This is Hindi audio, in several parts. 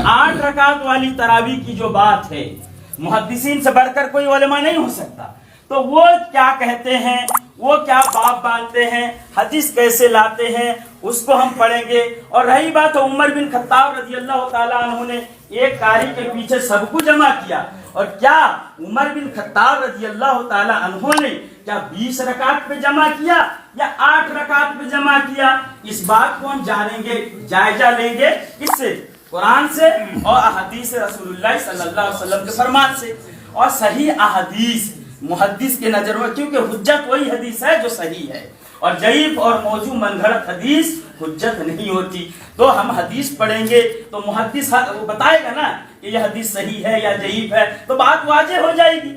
8 रकात वाली तरावी की जो बात है, मुहद्दिसीन से बढ़कर कोई उलमा नहीं हो सकता। तो वो क्या कहते हैं, वो क्या बाब बांधते हैं, हदीस कैसे लाते हैं, उसको हम पढ़ेंगे। और रही बात उमर बिन खत्ताब रजी अल्लाह ताला अन्हु ने एक कारी के पीछे सबको जमा किया, और क्या उमर बिन खत्ताब रजी अल्लाह ताला अन्हु ने क्या 20 रकात पे जमा किया या 8 रकात पे जमा किया, इस बात को हम जानेंगे, जायजा लेंगे। किससे? कुरान से और अहदीस रसूलुल्लाह सल्लल्लाहु अलैहि वसल्लम के फरमान से। और सही अहदीस मुहद्दिस के नजर में, क्योंकि हुज्जत वही हदीस है जो सही है, और जईफ और मौजू मनगढ़ंत हदीस हुज्जत नहीं होती। तो हम हदीस पढ़ेंगे तो मुहद्दिस वो बताएगा ना कि यह हदीस सही है या जईफ है, तो बात वाजे हो जाएगी।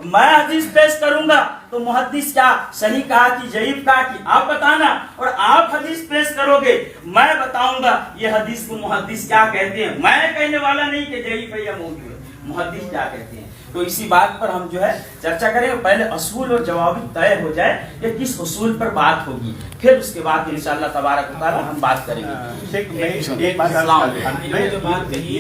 मैं हदीस पेश करूंगा तो मुहद्दिस क्या सही कहा कि जईफ कहा कि आप बताना, और आप हदीस पेश करोगे, मैं बताऊंगा ये हदीस को मुहद्दिस क्या कहते हैं। मैं कहने वाला नहीं कि जईफ है या मौजू है, मुहद्दिस क्या कहते हैं। तो इसी बात पर हम जो है चर्चा करेंगे। पहले असूल और जवाब तय हो जाए कि किस उसूल पर बात होगी, फिर उसके बाद इंशाअल्लाह तबारक व तआला हम बात करेंगे। एक बात जो बात कही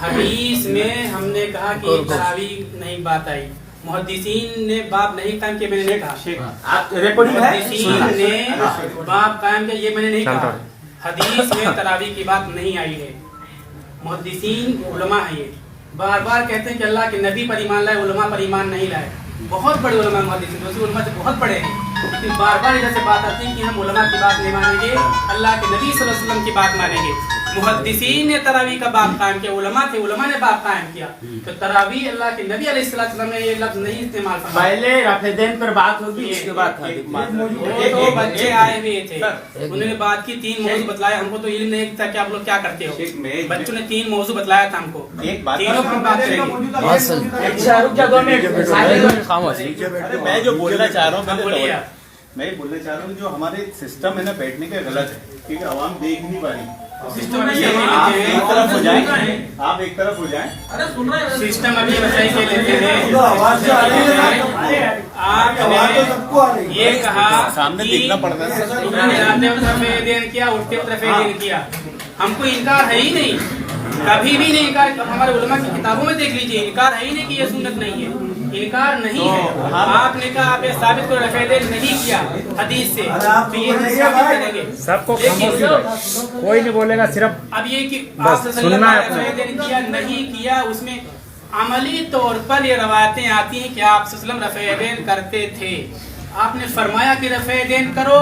हदीस में हमने कहा कि तरावी नहीं बात आई, मुहद्दिसीन ने बाप नहीं कायम किया, मैंने नहीं कहा। मुहद्दिसीन ने बाप कायम किया, ये मैंने नहीं कहा। हदीस में तरावी की बात नहीं आई है। मुहद्दिसीन उलमा है, ये बार बार कहते हैं कि अल्लाह के नबी पर ईमान लाए, उलमा पर ईमान नहीं लाए। बहुत बड़े उलमा मुहद्दिसीन, वैसे उलमा से बहुत बड़े हैं, लेकिन बार बार इधर से बात आती है कि हम उलमा की बात नहीं मानेंगे, अल्लाह के नबी सल्लल्लाहु अलैहि वसल्लम की बात मानेंगे। मुहद्दिसीन ने तरावी का बाब कायम किया, उलमा थे, उलमा ने बाब कायम किया। तो तरावी अल्लाह के नबी अलैहिस्सलातु वस्सलाम ने ये लफ्ज नहीं इस्तेमाल किया। पहले रफ़ेदैन पर बात होगी, उसके बाद दो बच्चे आए हुए थे, उन्होंने बात की, 3 मौजू बतलाया। हमको तो इल्म नहीं था कि आप लोग क्या करते हो। बच्चों ने 3 मौजू बतलाया था हमको, तीनों पर हम बात करेंगे। मैं जो बोलना चाह रहा हूँ, मैं ये बोलना चाह रहा हूँ जो हमारे सिस्टम है ना बैठने का गलत है, क्योंकि आवाम देख नहीं पा रही। सिस्टम आप एक तरफ हो जाए, आप एक तरफ हो जाए। अरे सुन रहे हैं, सिस्टम अभी सही से लेते हैं। आपने ये कहा सामने देखना पड़ता है, रफ़ेदैन किया, उठते रफ़ेदैन किया, हमको इनकार है ही नहीं, कभी भी नहीं इनकार। हमारे उलमा की किताबों में देख लीजिए, इनकार है ही नहीं कि ये सुन्नत नहीं है, इनकार नहीं है। आपने कहा आप ये साबित करो रफ़ेदैन नहीं किया हदीस से, तो ये साबित करेंगे सबको, कोई नहीं बोलेगा, सिर्फ अब ये कि आप रफ़ेदैन किया नहीं किया, उसमें अमली तौर पर ये रवायतें आती हैं कि आप सल्लल्लाहु अलैहि वसल्लम रफ़ेदैन करते थे, आपने फरमाया कि रफ़ेदैन करो,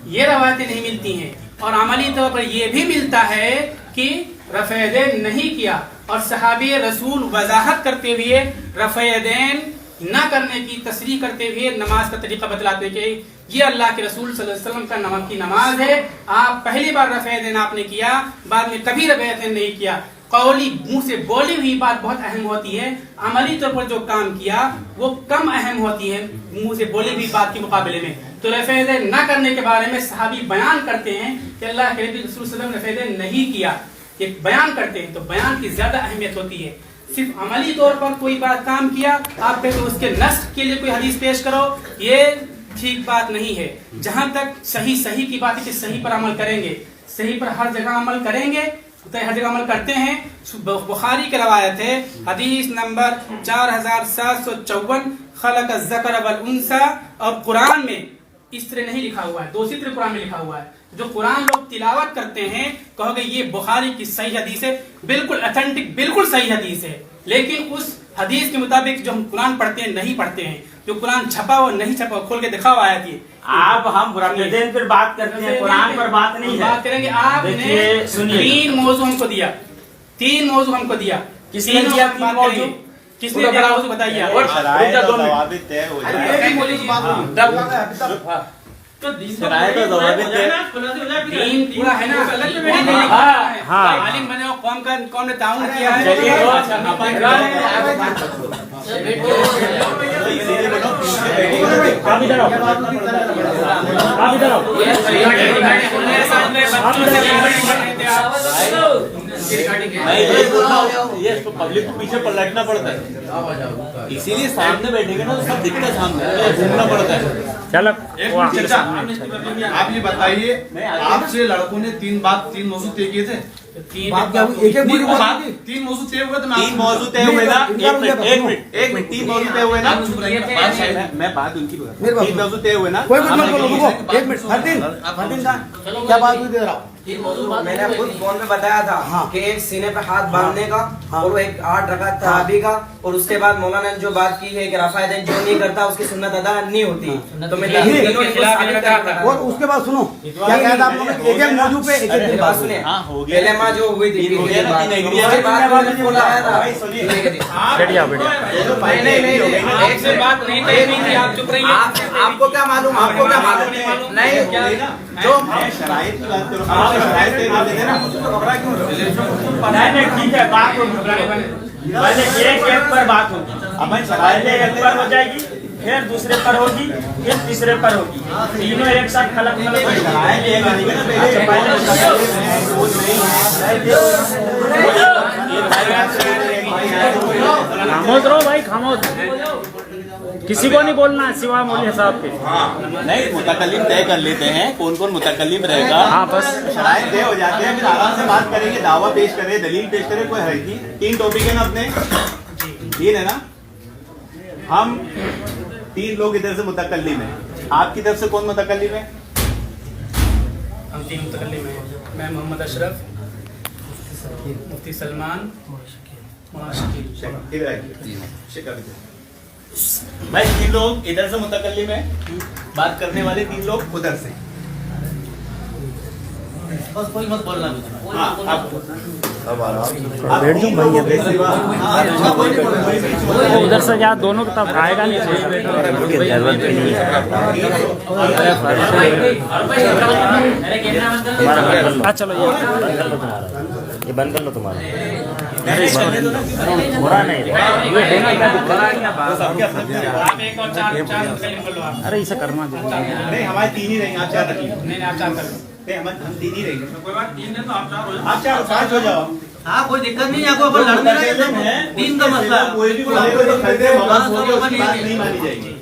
ये रवायतें नहीं मिलती हैं। और अमली तौर पर यह भी मिलता है कि रफ़ेदैन नहीं किया, और सहाबी रसूल वजाहत करते हुए रफ़ेदैन न करने की तस्रीह करते हुए नमाज का तरीका बतलाते कि ये अल्लाह के रसूल सल्लल्लाहु अलैहि वसल्लम का नमाज की नमाज है, आप पहली बार रफ़ेदैन आपने किया, बाद में कभी रफ़ेदैन नहीं किया। कौली मुंह से बोली हुई बात बहुत अहम होती है, अमली तौर पर जो काम किया वो कम अहम होती है मुंह से बोली हुई बात के मुकाबले में। तो रफ़ेदैन न करने के बारे में सहाबी बयान करते हैं कि अल्लाह के नबी रसूल सल्लल्लाहु अलैहि वसल्लम रफ़ेदैन नहीं किया, ये बयान करते हैं। तो बयान की ज्यादा अहमियत होती है। सिर्फ अमली तौर पर कोई बात काम किया, आप कहते उसके नस्ख के लिए कोई हदीस पेश करो, ये ठीक बात नहीं है। जहां तक सही की बात है कि सही पर अमल करेंगे, सही पर हर जगह अमल करेंगे, तो हर जगह अमल करते हैं। बुखारी की रवायत है, हदीस नंबर 4754, खलक ज़कर वल उन्सा, और कुरान में इस तरह नहीं लिखा हुआ है, दूसरी तरह कुरान में लिखा हुआ है। जो कुरान लोग तिलावत करते हैं, कहोगे ये बुखारी की सही हदीस है, बिल्कुल ऑथेंटिक, बिल्कुल सही हदीस है, लेकिन उस हदीस के मुताबिक जो हम कुरान पढ़ते हैं नहीं पढ़ते हैं। जो कुरान छपा हो नहीं छपा, खोल के दिखाओ आयत ये। आप हम रफ़ेदैन पर बात करते हैं, कुरान पर बात नहीं है। बात करेंगे। आपने 3 मौजू हमको दिया, 3 मौजू हमको दिया, किसने दिया 3 मौजू? किसने दिया मौजू बताइए। तो दीन पूरा है ना, आलिम बने हो, कौम ने ताउन किया है। ये पब्लिक को पीछे पलटना पड़ता है, इसीलिए सामने बैठेंगे ना तो सब दिखता है, सामने घूमना पड़ता है। चलो आप ये बताइए, आपसे लड़कों ने 3 मौजू तय किए थे, बात क्या हुई? एक मौजू तीन मौजू तय हुए ना, एक मिनट, तीन मौजू तय हुए ना, मैं बात उनकी तीन मौजू तय हुए ना, कोई मत बोलो, रुको एक मिनट। फरदीन क्या बात हुई? दे रहा हूँ मैंने खुद फोन में बताया था कि एक सीने पे हाथ बांधने का और वो एक 8 रकात तरावी का, और उसके बाद मौलाना ने जो बात की है कि रफ़ायदैन जो नहीं करता उसकी सुन्नत अदा नहीं होती, तो मैं और उसके बाद सुनो क्या कहा था आप लोगों ने? एक एक मौजू पे एक एक बात सुने। पहले माँ जो हुई थी उसके बाद फोन आया था। एक से बात नहीं तय हुई थी, आप चुप रहिए। आपको क्या मालूम? आपको क्या मालूम? नहीं जो शराइत की बात करो, शराइत तय कर देते ना, मुझे तो घबरा क्यों? नहीं ठीक है, बात होगी, पहले एक पर बात होगी, पहले एक पर हो जाएगी, फिर दूसरे पर होगी, फिर तीसरे पर होगी, तीनों एक साथ खलक खामोश रहो भाई, खामोश। किसी को नहीं बोलना सिवा मौलवी साहब के। नहीं, मुतकल्लिम तय कर लेते हैं कौन कौन मुतकल्लिम रहेगा। हाँ बस शराइत तय हो जाते हैं, फिर आराम से बात करेंगे, दावा पेश करें, दलील पेश करें, कोई हर्ज नहीं। 3 टॉपिक है ना अपने, 3 है ना, हम 3 लोग इधर से मुतकल्लिम है। आपकी तरफ से कौन मुतकल्लिम है? हम 3 मुतकल्लिम हैं। मैं मोहम्मद अशरफ, मुफ्ती सलमान, मौलाना शकील। इधर आइए, भाई 3 लोग इधर से मुतकल्लिम है, बात करने वाले 3 लोग उधर से। बस कोई मत बोलना। बैठ जाओ भाई, उधर से जा, दोनों की तरफ आएगा नहीं। चलो ये बंद कर लो तुम्हारा। बुरा नहीं, आप एक और 4 मुतकल्लिम बोलो आप। अरे इसे करना नहीं, हमारे 3 ही रहेंगे, आप 4 रखिए। नहीं आप 4 कर लो। नहीं, हम 3 ही रहेंगे। कोई बात 3 है तो आप 4 हो जाओ। आप 4 5 हो जाओ। हाँ कोई दिक्कत नहीं है, आपको अपन लड़ने लगे तो 3 का मसला है। कोई भी बोलेगा तो खरीदे मवाद होगी, उसकी बात नहीं मानी जाएगी।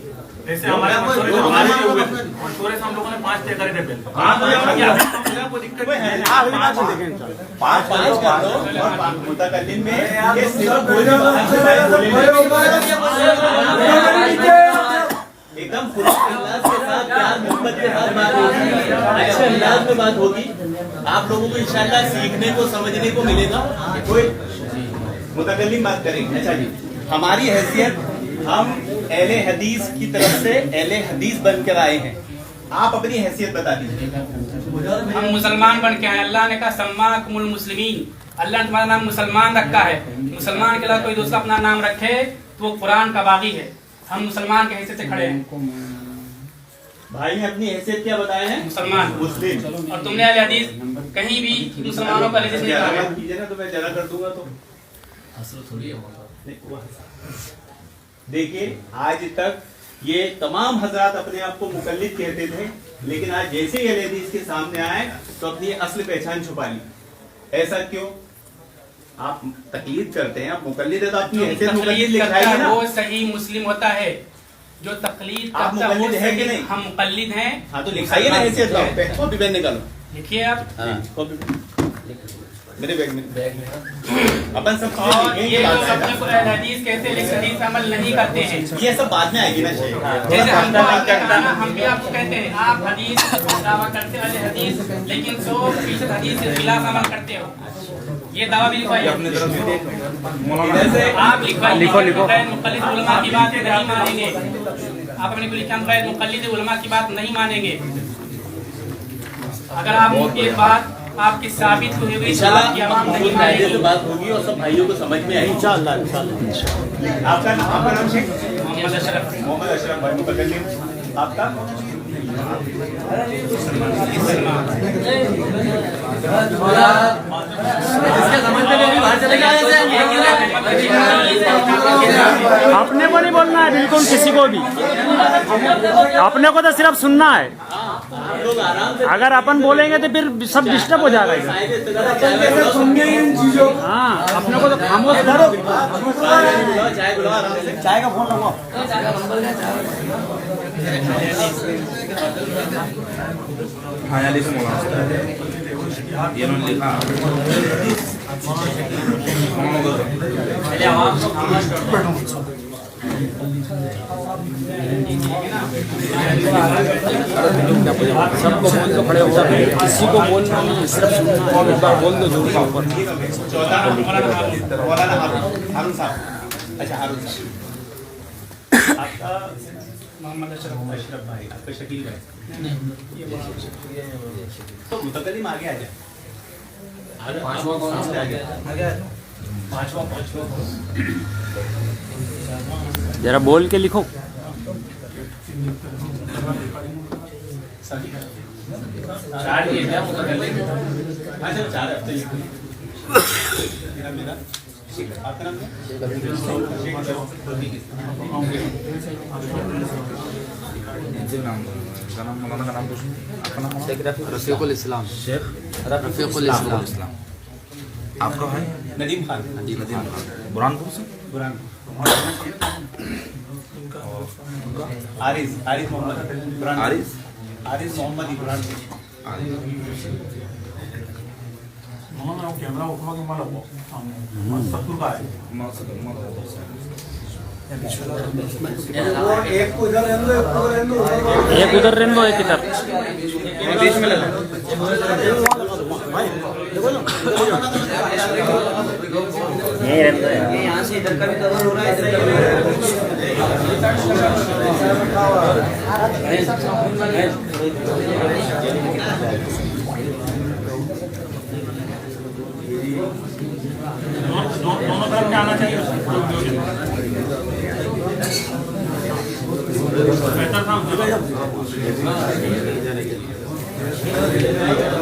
जैसे हमारे मशवरे से हम लोगों ने 5 तय करे थे पहले। हाँ तो कोई दिक्कत नहीं है। 5 कर लो और मुतकल्लिम में ये सिर्फ कोई भी बात एकदम खुले अंदाज के साथ, प्यार मोहब्बत के साथ बात होगी, अच्छे अंदाज में बात होगी। आप लोगों को इंशाल्लाह सीखने को, समझने को मिलेगा। कोई मुतकल्लिम बात करेंगे। अच्छा जी, हमारी हैसियत, हम अहले हदीस की तरफ से अहले हदीस बनकर आए हैं। आप अपनी हैसियत बता दीजिए। हम मुसलमान बन के आए। अल्लाह ने कहा सम्माकुमुल मुस्लिमीन, अल्लाह ने तुम्हारा नाम मुसलमान रखा है। मुसलमान के अलावा कोई दूसरा अपना नाम रखे तो वो कुरान का बागी है। हम मुसलमान के हैसियत से खड़े हैं। भाई ने अपनी हैसियत क्या बताए हैं? मुसलमान, मुस्लिम। और तुमने अहले हदीस कहीं भी मुसलमानों का हदीस नहीं कहा है। कीजिए ना तो मैं जरा कर दूंगा। तो देखिए, आज तक ये तमाम हजरात अपने आप को मुकल्लिद कहते थे, लेकिन आज जैसे ही अहले हदीस के सामने आए तो अपनी असली पहचान छुपा ली। ऐसा क्यों? आप तकलीद करते हैं, आप मुकल्लिद है तो आपकी हैसियत मुकल्लिद लिखाएगी ना। वो सही मुस्लिम होता है जो तकलीद आप करता है। वो मुकल्लिद है कि सही- नहीं? हम मुकल्लिद हैं। हाँ तो लिखाइए ना हैसियत। कॉपी पेन निकालो। लिखिए आप। हाँ, कॉपी मेरे बैग में। अपन सब और चीजें ये लिखेंगे, लोग अपने को अहले हदीस कहते हैं लेकिन हदीस पे अमल नहीं करते हैं। ये सब बाद में आएगी ना शेख। जैसे हम भी आपको कहते हैं आप हदीस दावा करते हैं हदीस, लेकिन 100% हदीस के खिलाफ अमल करते हो। ये दावा भी लिखवाइए अपने तरफ से। आप लिखवाइए। लिखो। गैर मुक़ल्लिद उलमा की बात नहीं मानेंगे। आप अपने को लिखा गैर मुक़ल्लिद उलमा की बात नहीं मानेंगे। अगर आप ये बात आपकी साबित हुई हुई इंशाल्लाह की आवाम नहीं कायदे मानेगी। से बात होगी और सब भाइयों को समझ में आएगी। इंशाल्लाह। आपका नाम शेख? मोहम्मद अशरफ। मोहम्मद अशरफ भाई मुतकल्लिम। आपका? अपने को नहीं बोलना है बिल्कुल, किसी को भी। अपने को तो सिर्फ सुनना है। अगर अपन बोलेंगे तो फिर सब डिस्टर्ब हो जाएगा। हाँ, अपने को तो खामोश करो। चाय का फोन लगाओ। इन्होंने लिखा सबको बोल दो, खड़े हो जाओ, किसी को बोलना नहीं, सिर्फ सुनना है। एक बार बोल दो जोर का ऊपर। मौलाना हारून साहब। अच्छा हारून साहब आपका मोहम्मद अशरफ भाई, आपका शकील भाई, तो मुतकल्लिम आगे आ जाए। पांचवा कौन सा आ गया? पांचवा जरा बोल के लिखो। चार ये क्या मुतकल्लिम? अच्छा 4 हफ्ते मेरा आपका नाम रफीकुल इस्लाम। शेख रफीकुल इस्लाम। आपका भाई नदीम खान। नदीम खान बुरहानपुर से। बुरहानपुर। आरिस आरिस मोहम्मद आरिस मोहम्मद इब्राहिम। एक को इधर रहने दो, एक उधर रहने दो, एक इधर। बीच में लगा ये यहाँ से इधर का भी कवर हो रहा है, इधर का भी दोनों तरफ में आना चाहिए।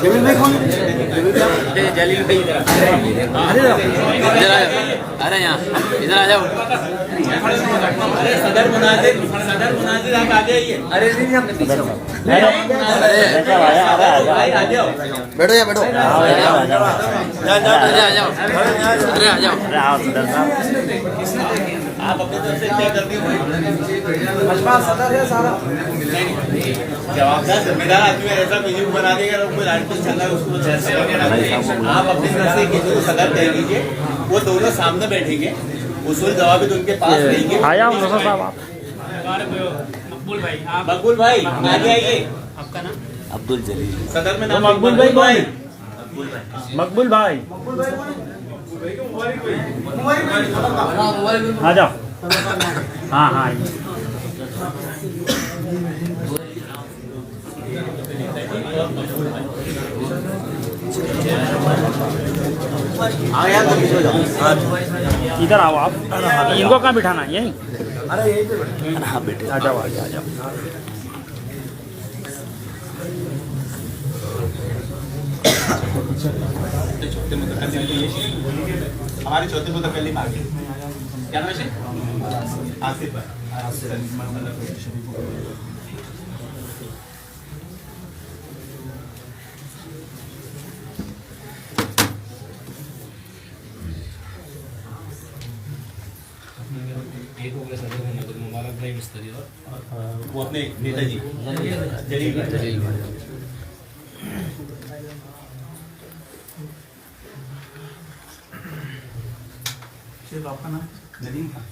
जमीन भाई कौन? जलील भाई इधर अरे यहाँ इधर आ जाओ। अरे सदर मुनाजिर आप आ जाइए। अरे नहीं हम पीछे आ जाओ। बैठो या बैठो। आ जाओ अरे आ जाओ। आप अपनी तरफ से क्या करते हो? मजमा सदर है सारा। जवाबदार जिम्मेदार आदमी ऐसा वीडियो बना देगा और कोई राजनीति चल रहा है उसको जैसे वगैरह आप अपनी तरफ से किसी को सदर कह लीजिए, वो दोनों सामने बैठेंगे, उसूल जवाब उनके पास रहेंगे। आया हूँ मुसा साहब आप। मकबूल भाई आप मकबूल भाई आगे आइए। आपका नाम? अब्दुल जलील। सदर में नाम मकबूल भाई कौन? मकबूल भाई आ जाओ। हाँ हाँ इधर आओ आप। इनको कहाँ बिठाना है? यहीं? अरे यही पे हाँ बेटे आ जाओ आगे आ जाओ। हमारे चौथे मुतकल्लिम आ गए। क्या नाम है? आसिफ भाई। वो अपने नेताजी जलील भाई। आपका नाम? नदीम खान।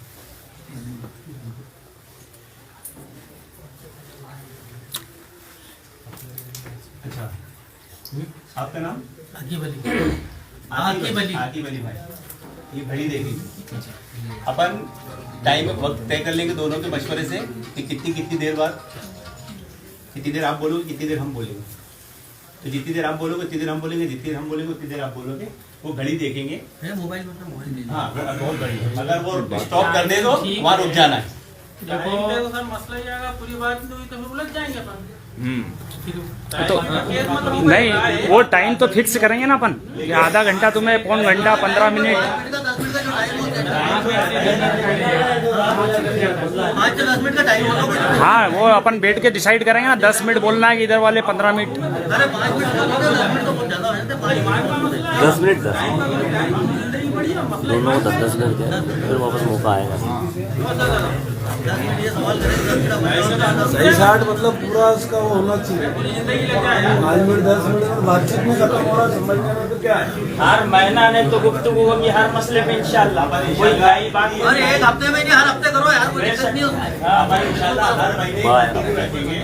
अच्छा आपका नाम? आकिब अली। आकिब अली भाई। ये घड़ी देखिए, अपन टाइम वक्त तय कर लेंगे दोनों के मशवरे से कि कितनी देर बाद, कितनी देर आप बोलोगे, कितनी देर हम बोलेंगे। तो जितनी देर आप बोलोगे उतनी देर हम बोलेंगे, जितनी देर हम बोलेंगे उतनी देर आप बोलोगे। वो घड़ी देखेंगे। मोबाइल में हाँ बहुत बढ़िया। अगर वो स्टॉप कर दे तो वहाँ रुक जाना है। देखो सर मसला ये आएगा, पूरी बात नहीं हुई तो फिर उलझ जाएंगे अपन। तो नहीं, वो टाइम तो फिक्स करेंगे ना अपन कि आधा घंटा तुम्हें, पौन घंटा, 15 मिनट। 5 से 10 मिनट का टाइम होगा। हाँ वो अपन बैठ के डिसाइड करेंगे ना, 10 मिनट बोलना है कि इधर वाले 15 मिनट। अरे 5 मिनट का 10 मिनट तो बहुत ज्यादा हो जाते हैं। 5 मिनट 10 मिनट दोनों को 10 मिनट के फिर वापस मौका आएगा। सही शार्ट मतलब पूरा उसका वो होना चाहिए। 5 मिनट 10 मिनट में बातचीत में खत्म हो रहा, समझने में तो क्या है। हर महीना ने तो गुफ्तगू होगी हर मसले पे इंशाल्लाह। कोई नई बात अरे एक हफ्ते में नहीं, हर हफ्ते करो यार, कोई दिक्कत नहीं होती। हाँ भाई इंशाल्लाह हर महीने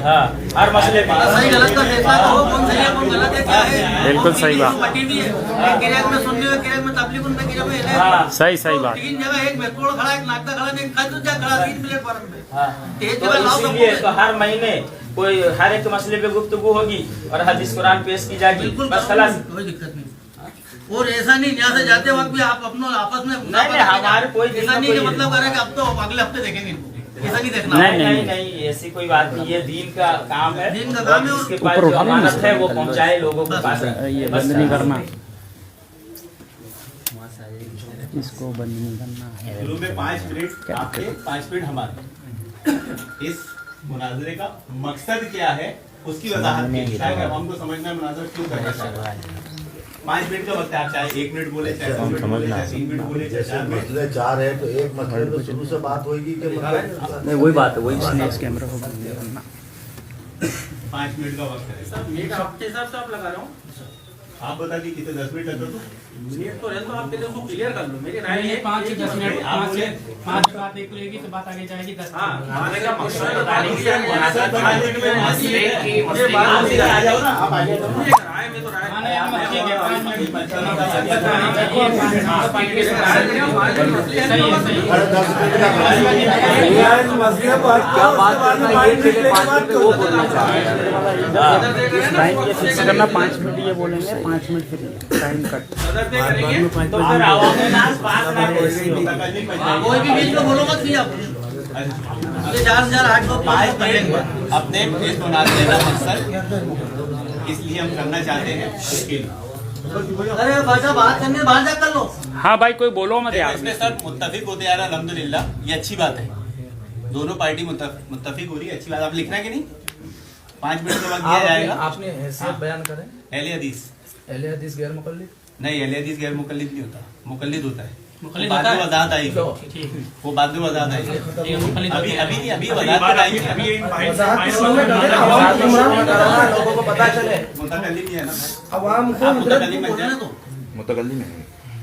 हाँ हर मसले पे सही गलत का फैसला करो, कौन सही है कौन गलत है, क्या है। बिल्कुल सही बात। पट्टी भी है, एक गिरैक में सुनने हुए, गिरैक में तबलीग में, गिरैक में हाँ सही सही बात। 3 जगह, एक मेट्रोल खड़ा, एक नागदा खड़ा, एक खाजू जा खड़ा, 3 प्लेटफॉर्म पे। हाँ तेज तो जगह लाओ इसीलिए तो हर महीने कोई हर एक मसले पे गुफ्तगू होगी और हदीस कुरान पेश की जाएगी, बिल्कुल बस खलास। कोई दिक्कत नहीं। और ऐसा नहीं यहाँ से जाते वक्त भी आप अपनों आपस में नहीं, हमारे कोई ऐसा नहीं कि कोई- मतलब करे कि अब तो अगले हफ्ते देखेंगे इनको, ऐसा नहीं देखना। नहीं, नहीं नहीं ऐसी कोई बात नहीं, ये दीन का काम है। दीन का काम है और इसके पास ऊपर जो उठा लो ना अमानत इसे। है वो पहुंचाए लोगों के पास। ये बस बंद नहीं करना, इसको बंद नहीं करना है। शुरू में 5 मिनट आपके 5 मिनट हमारे। इस मुनाजरे का मकसद क्या है उसकी वजाहत के लिए, ताकि हमको समझना है मुनाजरा क्यों करना चाहते हैं। 5 मिनट का वक्त है, आप चाहे 1 मिनट बोले, चाहे 2 मिनट बोले, चाहे 3 मिनट बोले, चाहे 4 मिनट। मसले 4 है तो एक मसले पे शुरू से बात होगी कि मतलब नहीं वही बात है, वही इस कैमरा को बंद नहीं करना। 5 मिनट का वक्त है। मिनट आपके हिसाब से आप लगा रहा हूँ, आप बता दी कितने 10 मिनट लग तो मिनट तो है तो आप पहले उसको क्लियर कर लो। मेरी राय है 5 से 10 मिनट, 5 बात एक लेगी तो बात आगे जाएगी 10। हाँ आने का मकसद बताने के लिए मुनासरत बनाने के लिए मसले की मसले आ जाओ ना, आप आ जाओ। राय में तो राय ठीक है, 5 मिनट सही है, सही है। मसले बात क्या बात वो बोलना टाइम ये फिक्स करना 5 मिनट, ये बोलेंगे 5 मिनट फिर टाइम कट। तो फिर आवाम नास बात ना करें। कोई भी बीच में बोलो मत भी आप, 4,800 अपने इस मुनाजरे का मकसद इसलिए हम करना चाहते हैं इसके लिए। अरे भाषा बात करने बाहर जा कर लो। हाँ भाई कोई बोलो मत यार। इसमें सब मुत्तफिक होते आ रहा है, अल्हम्दुलिल्लाह ये अच्छी बात है। दोनों पार्टी मुत्तफिक हो रही है, अच्छी बात। आप लिखना है कि नहीं? 5 मिनट का वक्त दिया जाएगा। आपने हैसियत बयान करें। अहले हदीस अहले हदीस गैर मुकल्लिद नहीं, अहले हदीस गैर मुकल्लिद नहीं होता, मुकल्लिद होता है। मुकल्लिद बाद होता में है? वजाहत आएगी, वो बाद में वजाहत आएगी। अभी अभी नहीं, अभी वजाहत आएगी। लोगों को पता चले। मुतकल्लिम ही है ना, आवाम को आप मुतकल्लिम बन जाए।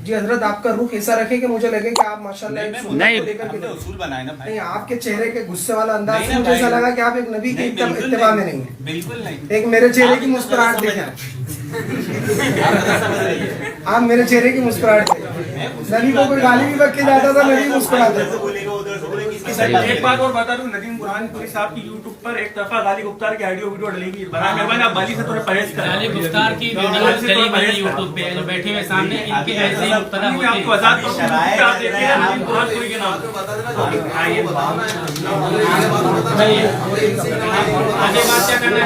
जी हजरत आपका रुख ऐसा रखे कि मुझे लगे कि आप माशाल्लाह एक सुन्नत नहीं, को लेकर के हमने उसूल बनाए ना भाई। नहीं, आपके चेहरे के गुस्से वाला अंदाज नहीं से ना मुझे ऐसा भाई। लगा कि आप एक नबी के नहीं, बिल्कुल इत्तिबा में नहीं है। बिल्कुल नहीं। एक मेरे चेहरे की मुस्कुराहट देखें, आप मेरे चेहरे की मुस्कुराहट देखें। नबी को कोई गाली भी बक के जाता था, नबी मुस्कुराते उधर से थे। बोलेगा, उधर से बोलेगा, किसकी सर, बात एक है? बात और बता दूं, नदीम कुरानपुरी साहब की यूट्यूब पर एक तरफा गाली गुफ्तार की ऑडियो वीडियो डलेगी। बड़ा मेहरबानी आप बाली से थोड़े परहेज करें। गाली गुफ्तार की वीडियो चली गई यूट्यूब पे, जो बैठे हुए सामने इनकी ऐसे ही मुब्तला मैं होती आपको है। आजाद करूं, आप देखिए नदीम कुरानपुरी के नाम। आगे बात क्या करना है?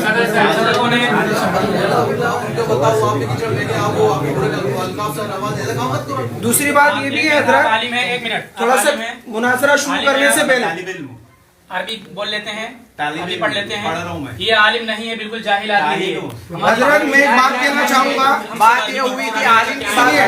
अगर लोगों ने दूसरी बात ये भी है हजरत, तालीम है, 1 मिनट थोड़ा सा तालीम है। मुनासरा शुरू करने से पहले तालिब इल्म। अरबी बोल लेते हैं, तालीम अरबी इल्म पढ़ लेते हैं। पढ़ रहा हूं मैं। ये आलिम नहीं है, बिल्कुल जाहिल आदमी है। हजरत मैं एक बात कहना चाहूंगा। बात ये हुई थी आलिम सुनिए,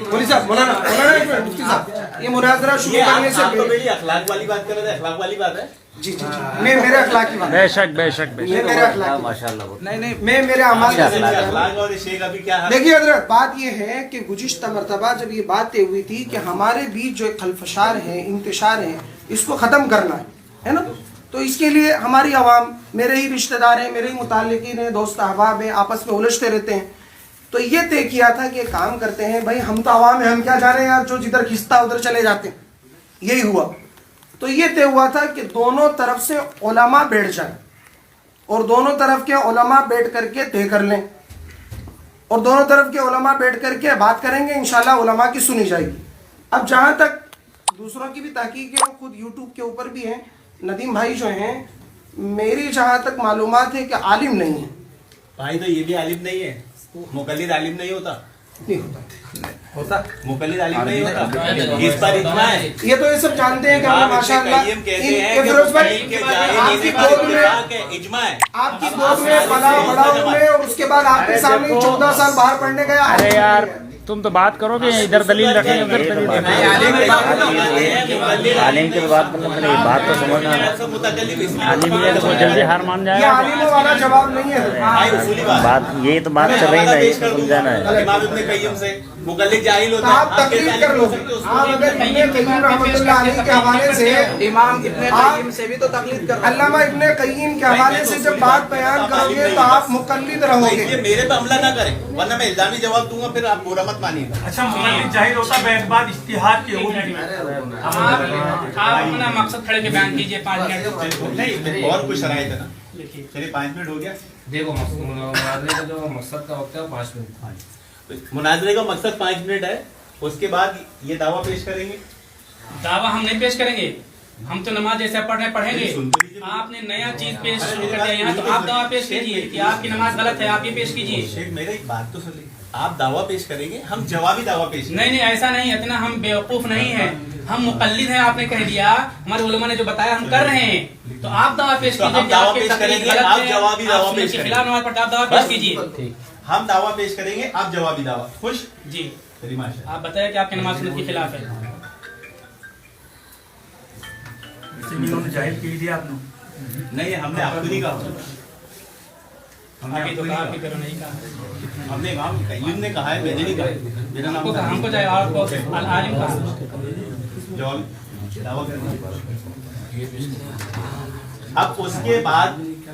मुफ्ती साहब, मौलाना एक मिनट, मुफ्ती साहब, ये मुनासरा शुरू करने से आप तो पहले मेरी अखलाक वाली बात कर रहे थे, अखलाक वाली बात है। जी जी जी, मैं मेरे अखलाक की बात, बेशक बेशक मैं बेशक। मेरे अखलाक की बात, नहीं मैं मेरे अमाल की बात कर रहा हूं। अखलाक और शेख अभी क्या है? देखिए हजरत, बात ये है कि गुज़िश्ता मरतबा जब ये बात तय हुई थी कि हमारे बीच जो एक खलफशार है, इंतशार है, इसको ख़त्म करना है ना, तो इसके लिए हमारी आवाम, मेरे ही रिश्तेदार हैं, मेरे ही मुताल्लिकीन हैं, दोस्त अहबाब हैं, आपस में उलझते रहते हैं। तो ये तय किया था कि काम करते हैं भाई, हम तो आवाम है, हम क्या जाने यार, जो जिधर खिंचता उधर चले जाते हैं। यही हुआ। तो ये तय हुआ था कि दोनों तरफ से उलमा बैठ जाए और दोनों तरफ के उलमा बैठ करके तय कर लें, और दोनों तरफ के उलमा बैठ करके बात करेंगे, इंशाल्लाह उलमा की सुनी जाएगी। अब जहां तक दूसरों की भी तहकीक है, वो खुद यूट्यूब के ऊपर भी है, नदीम भाई जो हैं, मेरी जहां तक मालूमात है कि आलिम नहीं है। भाई तो ये भी आलिम नहीं है, मुकल्लिद आलिम नहीं होता, नहीं होता, मुकल्लिद आलिम नहीं होता। इस पर इतना है, ये तो ये सब जानते हैं कि इमाम हम इब्न माशाअल्लाह क़य्यिम कहते हैं ये कि फिरोज भाई, मुकल्लिद के जाहिल आपकी इल्म गोद में, के इज्मा है। आपकी गोद में पला बड़ा हुए और उसके बाद आपके सामने 14 साल बाहर पढ़ने गया। अरे यार तुम तो बात करोगे इधर दलील रखेंगे उधर दलील रखेंगे। आलिम की बात मतलब मैंने बात तो समझना है। आलिम ये तो जल्दी हार मान ये जाएगा। आलिमों वाला जवाब नहीं है। बात ये तो बात चल रही है, इसको समझाना है। मुकल्लिद जाहिल होता है। आप तकलीफ कर लो। आप अगर इब्ने कय्यिम रहमतुल्लाह अलैह के हवाले से इमाम इब्ने कय्यिम से भी तो तकलीद कर रहे हैं। अल्लामा इब्ने कय्यिम के हवाले से जब बात बयान करोगे तो आप मुकल्लिद रहोगे। ये मेरे पे हमला ना करें, वरना मैं इल्जामी जवाब दूंगा, फिर आप बुरा मत मानिएगा। अच्छा, मुकल्लिद जाहिर होता है बैतबाद इज्तिहाद के वो भी आप अपना मकसद खड़े के बयान कीजिए 5 मिनट। नहीं, और कुछ शराइत है ना। चलिए 5 मिनट हो गया। देखो मुनाज़रे का जो मकसद का वक्त है 5 मिनट। मुनाजरे का मकसद 5 मिनट है, उसके बाद ये दावा पेश करेंगे। दावा हम नहीं पेश करेंगे, हम तो नमाज जैसे पढ़ रहे पढ़ेंगे। आपने नया चीज पेश शुरू कर दिया यहाँ, तो आप दावा पेश कीजिए कि आपकी नमाज गलत है, आप ये पेश कीजिए। शेख मेरा एक बात तो सुन लीजिए, आप दावा पेश करेंगे, हम जवाबी दावा पेश करेंगे। नहीं ऐसा नहीं, इतना हम बेवकूफ नहीं है, हम मुकल्लिद हैं। आपने कह दिया, हमारे उलमा ने जो बताया हम कर रहे हैं, तो आप दावा पेश तो कीजिए। हम दावा पेश करेंगे, आप जवाबी दावा पेश करेंगे। खिलाफ नमाज पढ़ते आप दावा पेश कीजिए। हम दावा पेश करेंगे, आप जवाबी दावा। खुश जी, तेरी माशा। आप बताएं कि आपकी नमाज सुन्नत के खिलाफ है। इन्होंने जाहिर की दिया आपने। नहीं, हमने आपको नहीं कहा, अभी तो कहा, आपकी तरह नहीं कहा। हमने इमाम कय्यूम ने कहा है, मैंने नहीं कहा। मेरा नाम हमको चाहे आपको आलिम कहा। जवाब दावा करना। अब उसके बाद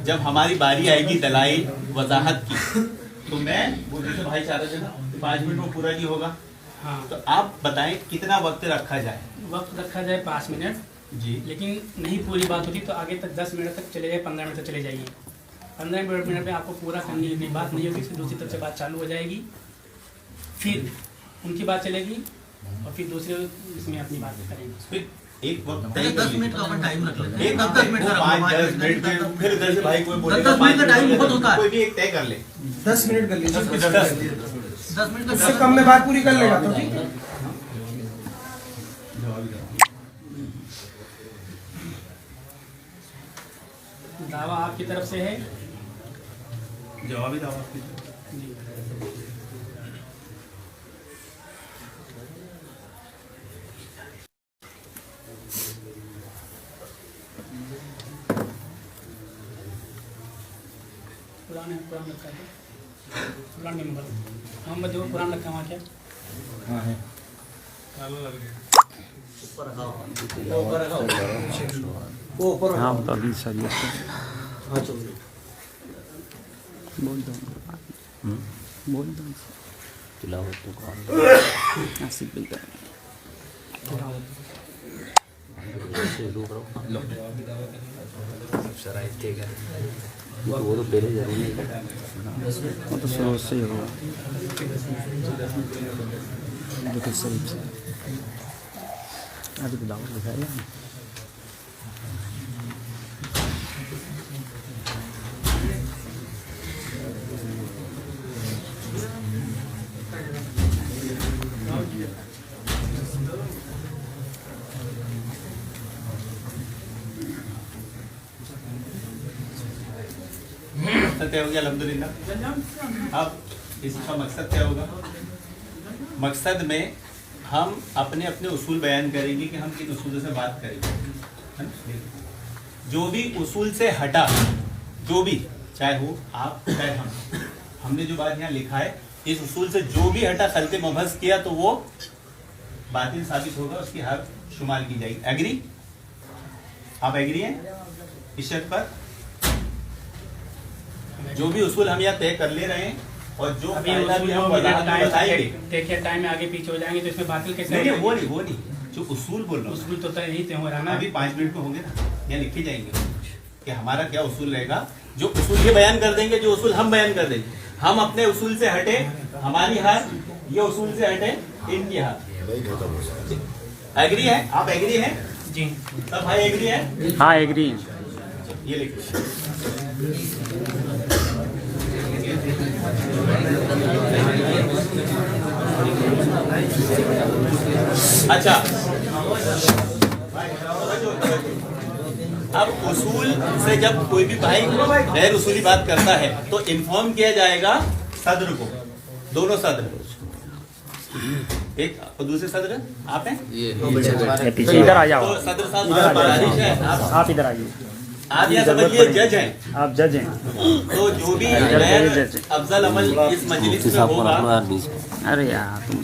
जब हमारी बारी आएगी दलाइल वजाहत की, तो मैं वो जैसे भाई चाह रहे थे ना 5 मिनट में पूरा नहीं होगा, हाँ, तो आप बताएं कितना वक्त रखा जाए। वक्त रखा जाए 5 मिनट जी, लेकिन नहीं पूरी बात होती तो आगे तक 10 मिनट तक चले जाए, 15 मिनट तक चले जाइए। 15 मिनट में आपको पूरा करनी है, बात नहीं होगी, फिर दूसरी तरफ से बात चालू हो जाएगी, फिर उनकी बात चलेगी और फिर दूसरे इसमें अपनी बात करेंगे। फिर एक वक्त 10 मिनट का अपन टाइम रख लेते हैं। एक 10 मिनट का 5-10 मिनट में फिर उधर से भाई कोई बोलेगा 10 मिनट का टाइम बहुत होता है। कोई भी एक तय कर ले। 10 मिनट कर लीजिए, 10 मिनट का उससे कम में बात पूरी कर लेगा तो ठीक है। दावा आपकी तरफ से है, जवाबी दावा। कुरान रखा है, कुरान में मोहम्मद जो कुरान रखा वहाँ क्या हाँ बता दी सर ये बोल दो तिलावत तो आसिफ बिल्कुल वो तो पहले जरूरी है, वो तो शुरू से ही होगा। बिल्कुल सही से अभी तो दावत दिखाया तय हो गया अल्हम्दुलिल्लाह। अब इसका मकसद क्या होगा? मकसद में हम अपने अपने उसूल बयान करेंगे कि हम किन उसूलों से बात करेंगे, है ना? जो भी उसूल से हटा, जो भी चाहे हो आप चाहे हमने जो बात यहाँ लिखा है, इस उसूल से जो भी हटा खल्क़े मुबहस किया तो वो बातिल साबित होगा, उसकी हर शुमार की जाएगी। एग्री? आप एग्री हैं इस शर्त पर? जो भी उसूल हम यहाँ तय कर ले रहे हैं और जो अभी कायदा भी हम टाइम बताएंगे, देखिए टाइम में आगे पीछे हो जाएंगे तो इसमें बातिल कैसे नहीं हो वो नहीं जो उसूल बोल रहा हूँ, उसूल तो तय नहीं तय हो रहा ना। अभी 5 मिनट में होंगे ना, यहाँ लिखे जाएंगे कि हमारा क्या उसूल रहेगा। जो उसूल ये बयान कर देंगे, जो उसूल हम बयान कर देंगे, हम अपने उसूल से हटे हमारी हार, ये उसूल से हटे इनकी हार। एग्री है? आप एग्री हैं? जी सब भाई एग्री है? हाँ एग्री है। ये लिखिए। अच्छा, अब उसूल से जब कोई भी भाई गैर उसूली बात करता है तो इन्फॉर्म किया जाएगा सदर को, दोनों सदर, एक और दूसरे सदर आप हैं ये पीछे इधर आ जाओ, तो सदर साहब हमारा बारिश है आप इधर आइए, आप यहाँ समझिए जज हैं, आप जज हैं। तो जो भी अफजल अमल इस मजलिस में होगा। अरे यार तुम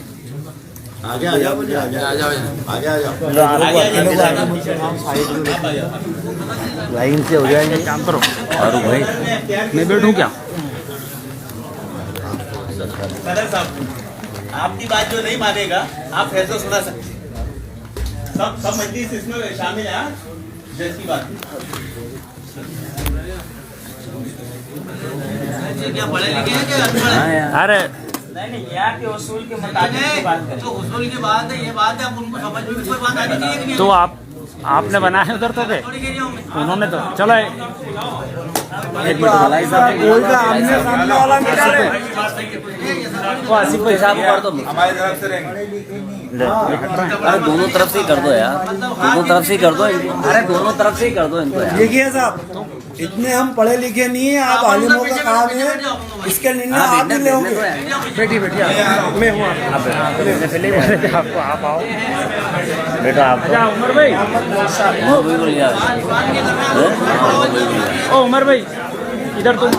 लाइन से हो जाएंगे, काम करो। और भाई मैं बैठूं क्या? सदर साहब आपकी बात जो नहीं मानेगा आप फैसला सुना सकते हैं। सब मजलिस इसमें शामिल है। जज की बात क्या पढ़े लिखे हैं क्या अनपढ़? अरे नहीं यहाँ के उसूल के मुताबिक की बात करें। तो उसूल की बात है, ये बात है, अब उनको समझ में भी कोई बात आनी चाहिए कि नहीं? तो आपने बनाए उधर तो थे, थोड़ी कह रही हूँ मैं। उन्होंने तो चलो एक मिनट भलाई साहब वो आसिफ भाई साहब कर दो, हमारी तरफ से रहेंगे। अरे दोनों तरफ से ही कर दो यार, दोनों तरफ से ही कर दो इनको, अरे दोनों तरफ से ही कर दो इनको यार। देखिए साहब, इतने हम पढ़े लिखे नहीं है, आप आलिमों का काम है, इसके निर्णय आप ही लेंगे। बैठिए मैं हूँ आपको, आप आओ बेटा आप अच्छा उमर भाई, ओ उमर भाई इधर तुम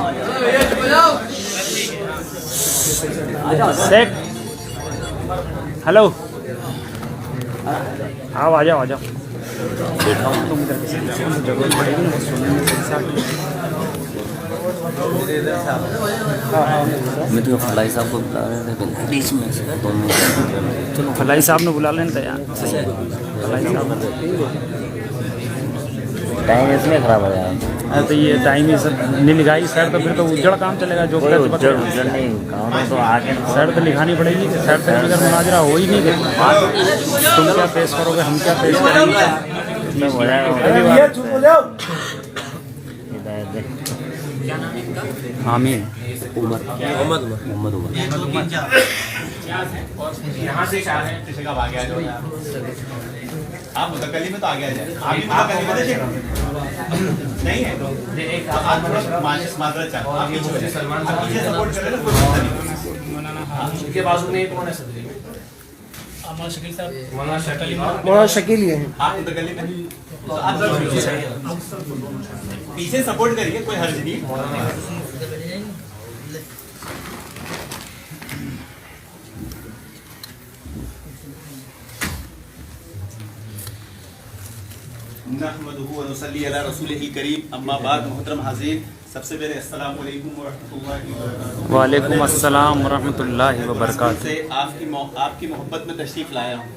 शेख, हेलो आओ, आ जाओ तुम इधर जरूरत पड़ेगी ना सुनने में सही साहब। मैं तो फलाई साहब को बुला रहे थे बीच में से दोनों। चलो फलाई साहब ने बुला लेना यार, फलाई साहब टाइम इसमें खराब हो जाएगा। अरे तो ये टाइम ही सब नहीं लिखाई सर, तो फिर तो उज्जड़ काम चलेगा। जो उज्जड़ नहीं काम तो आगे सर तो लिखानी पड़ेगी, सर से अगर मुनाजरा हो ही नहीं गई, तुम क्या पेश करोगे, हम क्या पेश करेंगे, हो जाएगा। चुप हो जाओ। आमीन। मोहम्मद उमर यहाँ से क्या है किसी का भाग्य जो आप मुतकल्ली में तो आगे आ जाए। आप मुतकल्ली में नहीं है तो आप थोड़ा माजरत चाहो, आप पीछे सलमान आप पीछे सपोर्ट कर रहे हैं, कोई मसला नहीं। इनके बाजू में कौन है सदरी में? बड़ा शकील ये है। आप मुतकल्ली में तो आप पीछे सपोर्ट करिए, कोई हर्ज नहीं। नहमदुहु व नुसल्ली अला रसूलिहिल करीम, अम्मा बाद। मुहतरम हाज़िरीन, सबसे पहले अस्सलाम वालेकुम व रहमतुल्लाहि व बरकातुहू। वालेकुम अस्सलाम व रहमतुल्लाहि व बरकातुहू। से आपकी मोहब्बत में तशरीफ़ लाया हूँ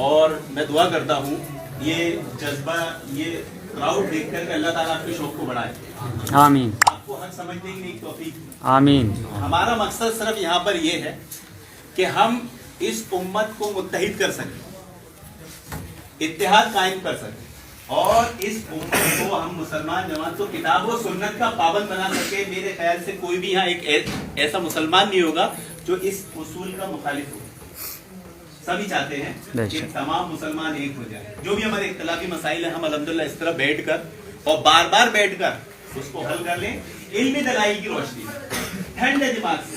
और मैं दुआ करता हूँ ये जज्बा, ये क्राउड देख कर अल्लाह ताला आपके शौक़ को बढ़ाए। आमीन। आपको हक समझने की नहीं तौफीक। आमीन। हमारा मकसद सिर्फ यहाँ पर ये है कि हम इस उम्मत को मुत्तहिद कर सकें, इत्तेहाद कायम कर सकें और इस उम्मत को हम मुसलमान जमात को किताब और सुन्नत का पाबंद बना सके। मेरे ख्याल से कोई भी यहाँ एक ऐसा मुसलमान नहीं होगा जो इस उसूल का मुखालिफ हो। सभी चाहते हैं कि तमाम मुसलमान एक हो जाए। जो भी हमारे इख्तिलाफी मसाइल है, हम अल्हम्दुलिल्लाह इस तरह बैठकर और बार बार बैठकर उसको हल कर लें, इल्मी दलाइल की रोशनी में, ठंडे दिमाग से,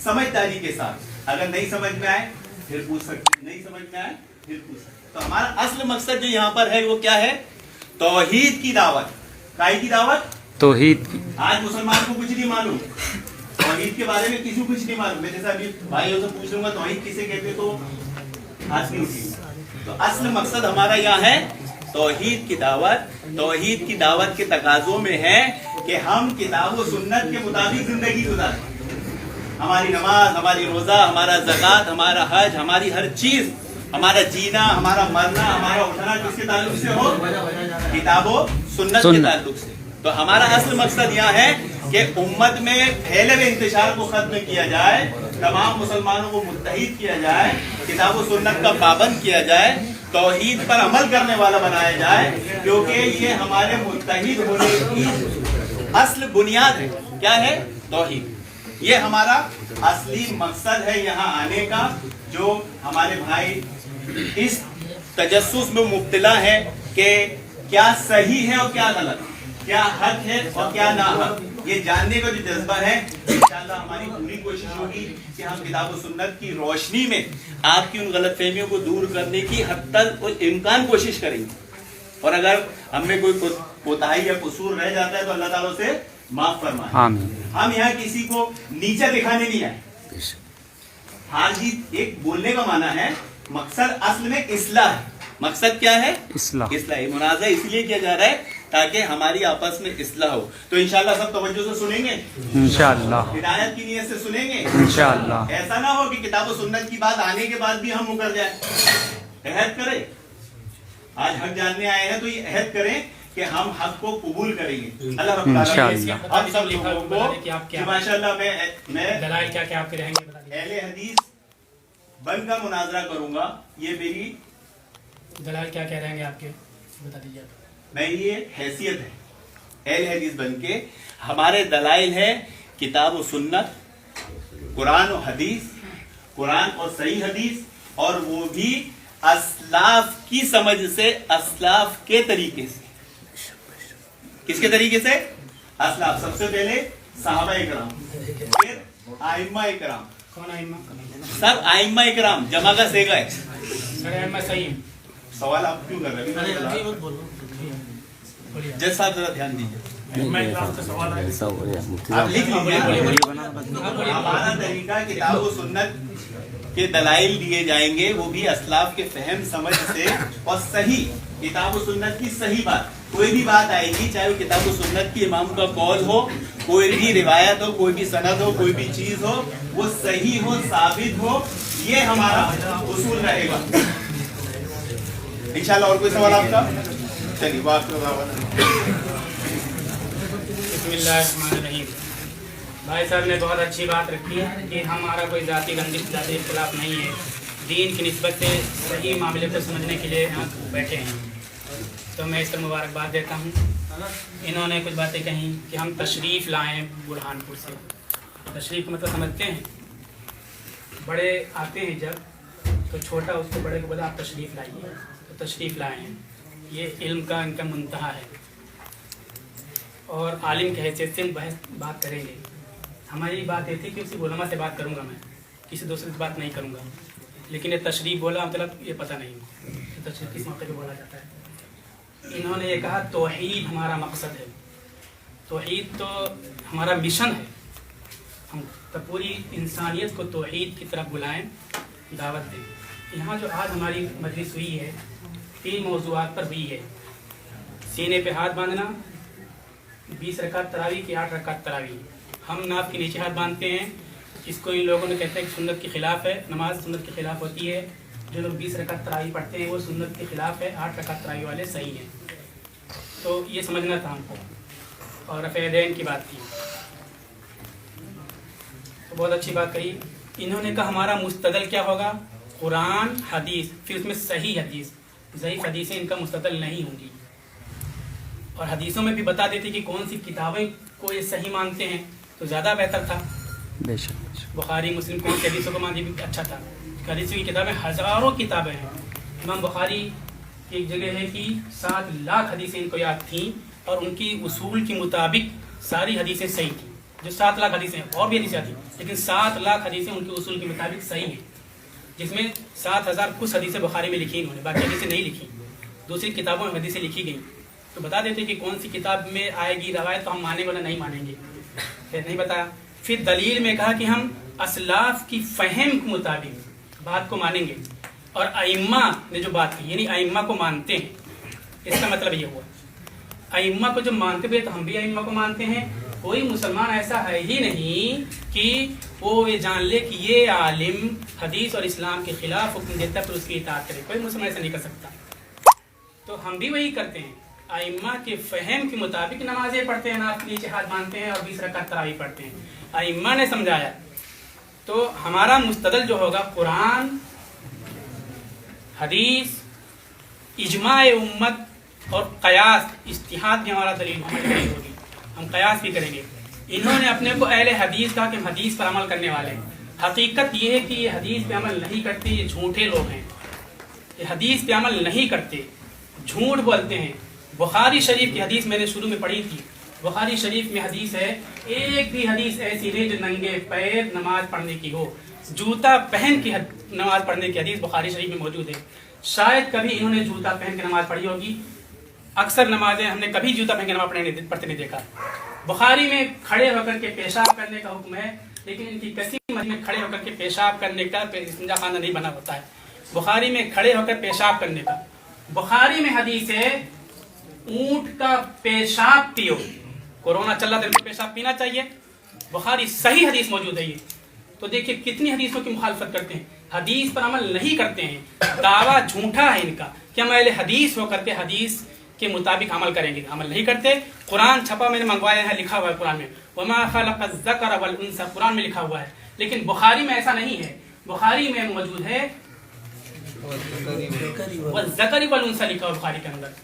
समझदारी के साथ। अगर नहीं समझ में आए फिर पूछ सकते, नहीं समझ में आए फिर पूछ सकते। तो हमारा असल मकसद जो यहाँ पर है वो क्या है? तौहीद की दावत। काई की दावत? तौहीद की। आज मुसलमान को कुछ नहीं मालूम, तौहीद के बारे में किसी को कुछ नहीं मालूम। मैं जैसा अभी भाइयों से पूछ लूंगा तौहीद किसे कहते तो हाथ नहीं उठेगा। तो असल मकसद हमारा यहाँ है तौहीद की दावत। तौहीद की दावत के तकाजों में है कि हम किताब और सुन्नत के मुताबिक जिंदगी गुजारें। हमारी नमाज, हमारी रोजा, हमारा ज़कात, हमारा हज, हमारी हर चीज, हमारा जीना, हमारा मरना, हमारा उठना किसके ताल्लुक से हो? किताब और सुन्नत के ताल्लुक से। तो हमारा असल मकसद यहाँ है कि उम्मत में फैले हुए इंतशार को खत्म किया जाए, तमाम मुसलमानों को मुत्तहिद किया जाए, किताब और सुन्नत का पाबंद किया जाए, तौहीद पर अमल करने वाला बनाया जाए, क्योंकि ये हमारे मुत्तहिद होने की असल बुनियाद है। क्या है? तौहीद। ये हमारा असली मकसद है यहाँ आने का। जो हमारे भाई इस तजस्सुस में मुब्तला है कि क्या सही है और क्या गलत, क्या हक है और क्या ना हक, ये जानने का जो जज्बा है, इंशाअल्लाह हमारी पूरी कोशिश कोशिश होगी कि हम किताब और सुन्नत की रोशनी में आपकी उन गलतफहमियों को दूर करने की हद तक और इम्कान कोशिश करेंगे। और अगर हमें कोई कोताही या कसूर रह जाता है तो अल्लाह ताला से माफ फरमाए। हम यहाँ किसी को नीचा दिखाने नहीं आए। हार जीत एक बोलने का माना है, मकसद असल में इस्लाह है। मकसद क्या है? इस्लाह। मुनाज़ा इसलिए किया जा रहा है ताकि हमारी आपस में इस्लाह हो। तो इंशाल्लाह सब तवज्जो से सुनेंगे, इंशाल्लाह हिदायत की नीयत से सुनेंगे, इंशाल्लाह। ऐसा ना हो कि किताब और सुन्नत की बात आने के बाद भी हम मुकर जाए। अहद करें, आज हक जानने आए हैं तो ये अहद करें कि हम हक को कबूल करेंगे। अल्लाह रब्बुल आलमीन हम सब लोगों को माशाअल्लाह मैं दलाइल क्या क्या आपके रहेंगे, अहले हदीस बनकर मुनाजरा करूंगा। ये मेरी दलाइल क्या क्या रहेंगे आपके, बता दीजिए। मैं ये हैसियत है अहले हदीस बनके, हमारे दलाइल है किताब और सुन्नत, कुरान और हदीस, कुरान और सही हदीस, और वो भी अस्लाफ की समझ से, अस्लाफ के तरीके से। किसके तरीके से? अस्लाफ। सबसे पहले सहाबा इकराम, फिर आइम्मा इकराम। कौन आइम्मा? सब आइम्मा इकराम जमा का सेगा है। सर आइम्मा सही सवाल आप क्यों कर रहे हैं? जज साहब जरा ध्यान दीजिए, आप लिख लीजिए। हमारा तरीका किताब और सुन्नत के दलाइल दिए जाएंगे, वो भी अस्लाफ के फहम समझ से, और सही किताब और सुन्नत की सही बात। कोई भी बात आएगी, चाहे वो किताब और सुन्नत की इमाम का कौल हो, कोई भी रिवायत हो, कोई भी सनद हो, कोई भी चीज हो, वो सही हो, साबित हो, ये हमारा उसूल रहेगा इंशाल्लाह। और कोई सवाल आपका? चलिए बात बिस्मिल्लाहिर्रहमानिर्रहीम। भाई साहब ने बहुत अच्छी बात रखी है कि हमारा कोई जाति रंजिश जाति इख्तिलाफ नहीं है, दीन की निस्बत से सही मामले को समझने के लिए यहाँ बैठे हैं। तो मैं इस पर मुबारकबाद देता हूँ। इन्होंने कुछ बातें कही कि हम तशरीफ़ लाएँ बुरहानपुर से। तशरीफ़ मतलब समझते हैं, बड़े आते हैं जब तो छोटा उसको बड़े को बोला आप तशरीफ़ लाइए, तो तशरीफ़ लाए हैं। ये इल्म का इनका मुंतहा है, और आलिम की हैसियत से बात करेंगे। हमारी बात ये थी कि उसी उलमा से बात करूँगा, मैं किसी दूसरे से बात नहीं करूँगा। लेकिन ये तशरीफ़ बोला, मतलब ये पता नहीं कि तशरीफ़ किस मौके पे बोला जाता है। इन्होंने ये कहा तौहीद हमारा मकसद है, तौहीद तो हमारा मिशन है। हम तो पूरी इंसानियत को तौहीद की तरफ बुलाएं, दावत दें। यहाँ जो आज हमारी मजलिस हुई है, 3 मौज़ूआत पर हुई है। सीने पे हाथ बांधना, 20 रकात तरावी की 8 रकात तरावी। हम नाफ के नीचे हाथ बांधते हैं, इसको इन लोगों ने कहते हैं कि सुन्नत के खिलाफ है, नमाज सुन्नत के खिलाफ होती है। जो लोग 20 रकात तरावी पढ़ते हैं वो सुन्नत के खिलाफ है, 8 रकात तरावी वाले सही हैं। तो ये समझना था हमको। और रफ़ेदैन की बात की तो बहुत अच्छी बात कही इन्होंने। कहा हमारा मुस्तदल क्या होगा? कुरान हदीस, फिर उसमें सही हदीस। ज़ईफ़ हदीसें इनका मुस्तदल नहीं होंगी, और हदीसों में भी बता देते कि कौन सी किताबें को ये सही मानते हैं तो ज़्यादा बेहतर था। बुखारी मुस्लिम कौन सी हदीसों को मानते भी अच्छा था। हदीसों की किताबें हज़ारों किताबें हैं। इमाम बुखारी की एक जगह है कि 7 लाख हदीसें इनको याद थीं, और उनकी उसूल के मुताबिक सारी हदीसें सही थी। जो 7 लाख हदीसें, और भी हदीसें आती, लेकिन 7 लाख हदीसें उनके उसूल के मुताबिक सही हैं, जिसमें 7000 कुछ हदीसें बुखारी में लिखी इन्होंने, बाकी हदीसें नहीं लिखी। दूसरी किताबों में हदीसें लिखी गई। तो बता देते कि कौन सी किताब में आएगी रवायत तो हम मानेंगे वरना नहीं मानेंगे। फिर नहीं बताया। फिर दलील में कहा कि हम असलाफ की फहम के मुताबिक बात को मानेंगे, और अइम्मा ने जो बात की, यानी अइम्मा को मानते हैं। इसका मतलब ये हुआ अइम्मा को जब मानते हुए तो हम भी अइम्मा को मानते हैं। कोई मुसलमान ऐसा है ही नहीं कि वो ये जान ले कि ये आलिम हदीस और इस्लाम के खिलाफ हुक्म देता है फिर उसकी इताअत करे। कोई मुसलमान ऐसा नहीं कर सकता। तो हम भी वही करते हैं, अइम्मा के फहम के मुताबिक नमाजें पढ़ते हैं, नाक के नीचे हाथ बांधते हैं और 20 रकात तरावी पढ़ते हैं। अइम्मा ने समझाया। तो हमारा मुस्तदल जो होगा कुरान, हदीस, इजमाए उम्मत और कयास, इज्तिहाद की हमारा दलील होगी। हम कयास भी करेंगे। इन्होंने अपने को अहले हदीस कहा कि हम हदीस पर अमल करने वाले हैं। हकीकत ये है कि ये हदीस पे अमल नहीं करते, ये झूठे लोग हैं। ये हदीस पे अमल नहीं करते, झूठ बोलते हैं। बुखारी शरीफ की हदीस मैंने शुरू में पढ़ी थी बुखारी शरीफ में हदीस है, एक भी हदीस ऐसी नहीं जो नंगे पैर नमाज पढ़ने की हो। जूता पहन की नमाज पढ़ने की हदीस बुखारी शरीफ में मौजूद है। शायद कभी इन्होंने जूता पहन के नमाज पढ़ी होगी। अक्सर नमाजें हमने कभी जूता पहन के नमाज पढ़ते नहीं देखा। बुखारी में खड़े होकर के पेशाब करने का हुक्म है, लेकिन इनकी कसी मस्जिद में खड़े होकर के पेशाब करने का इस्तिंजा खाना नहीं बना होता है। बुखारी में खड़े होकर पेशाब करने का, बुखारी में हदीस है ऊंट का पेशाब पियो। कोरोना चल रहा था, पेशाब पीना चाहिए। बुखारी सही हदीस मौजूद है ये। तो देखिए कितनी हदीसों की मुखालफत करते हैं, हदीस पर अमल नहीं करते हैं। दावा झूठा है इनका कि हम अहले हदीस होकर के हदीस के मुताबिक अमल करेंगे, अमल नहीं करते। कुरान छपा मैंने मंगवाया है, लिखा हुआ है कुरान में, वमा खलक़ ज़कर वल उन्सा, कुरान में लिखा हुआ है। लेकिन बुखारी में ऐसा नहीं है। बुखारी में मौजूद है ज़करी वल उन्सा लिखा हुआ बुखारी के अंदर।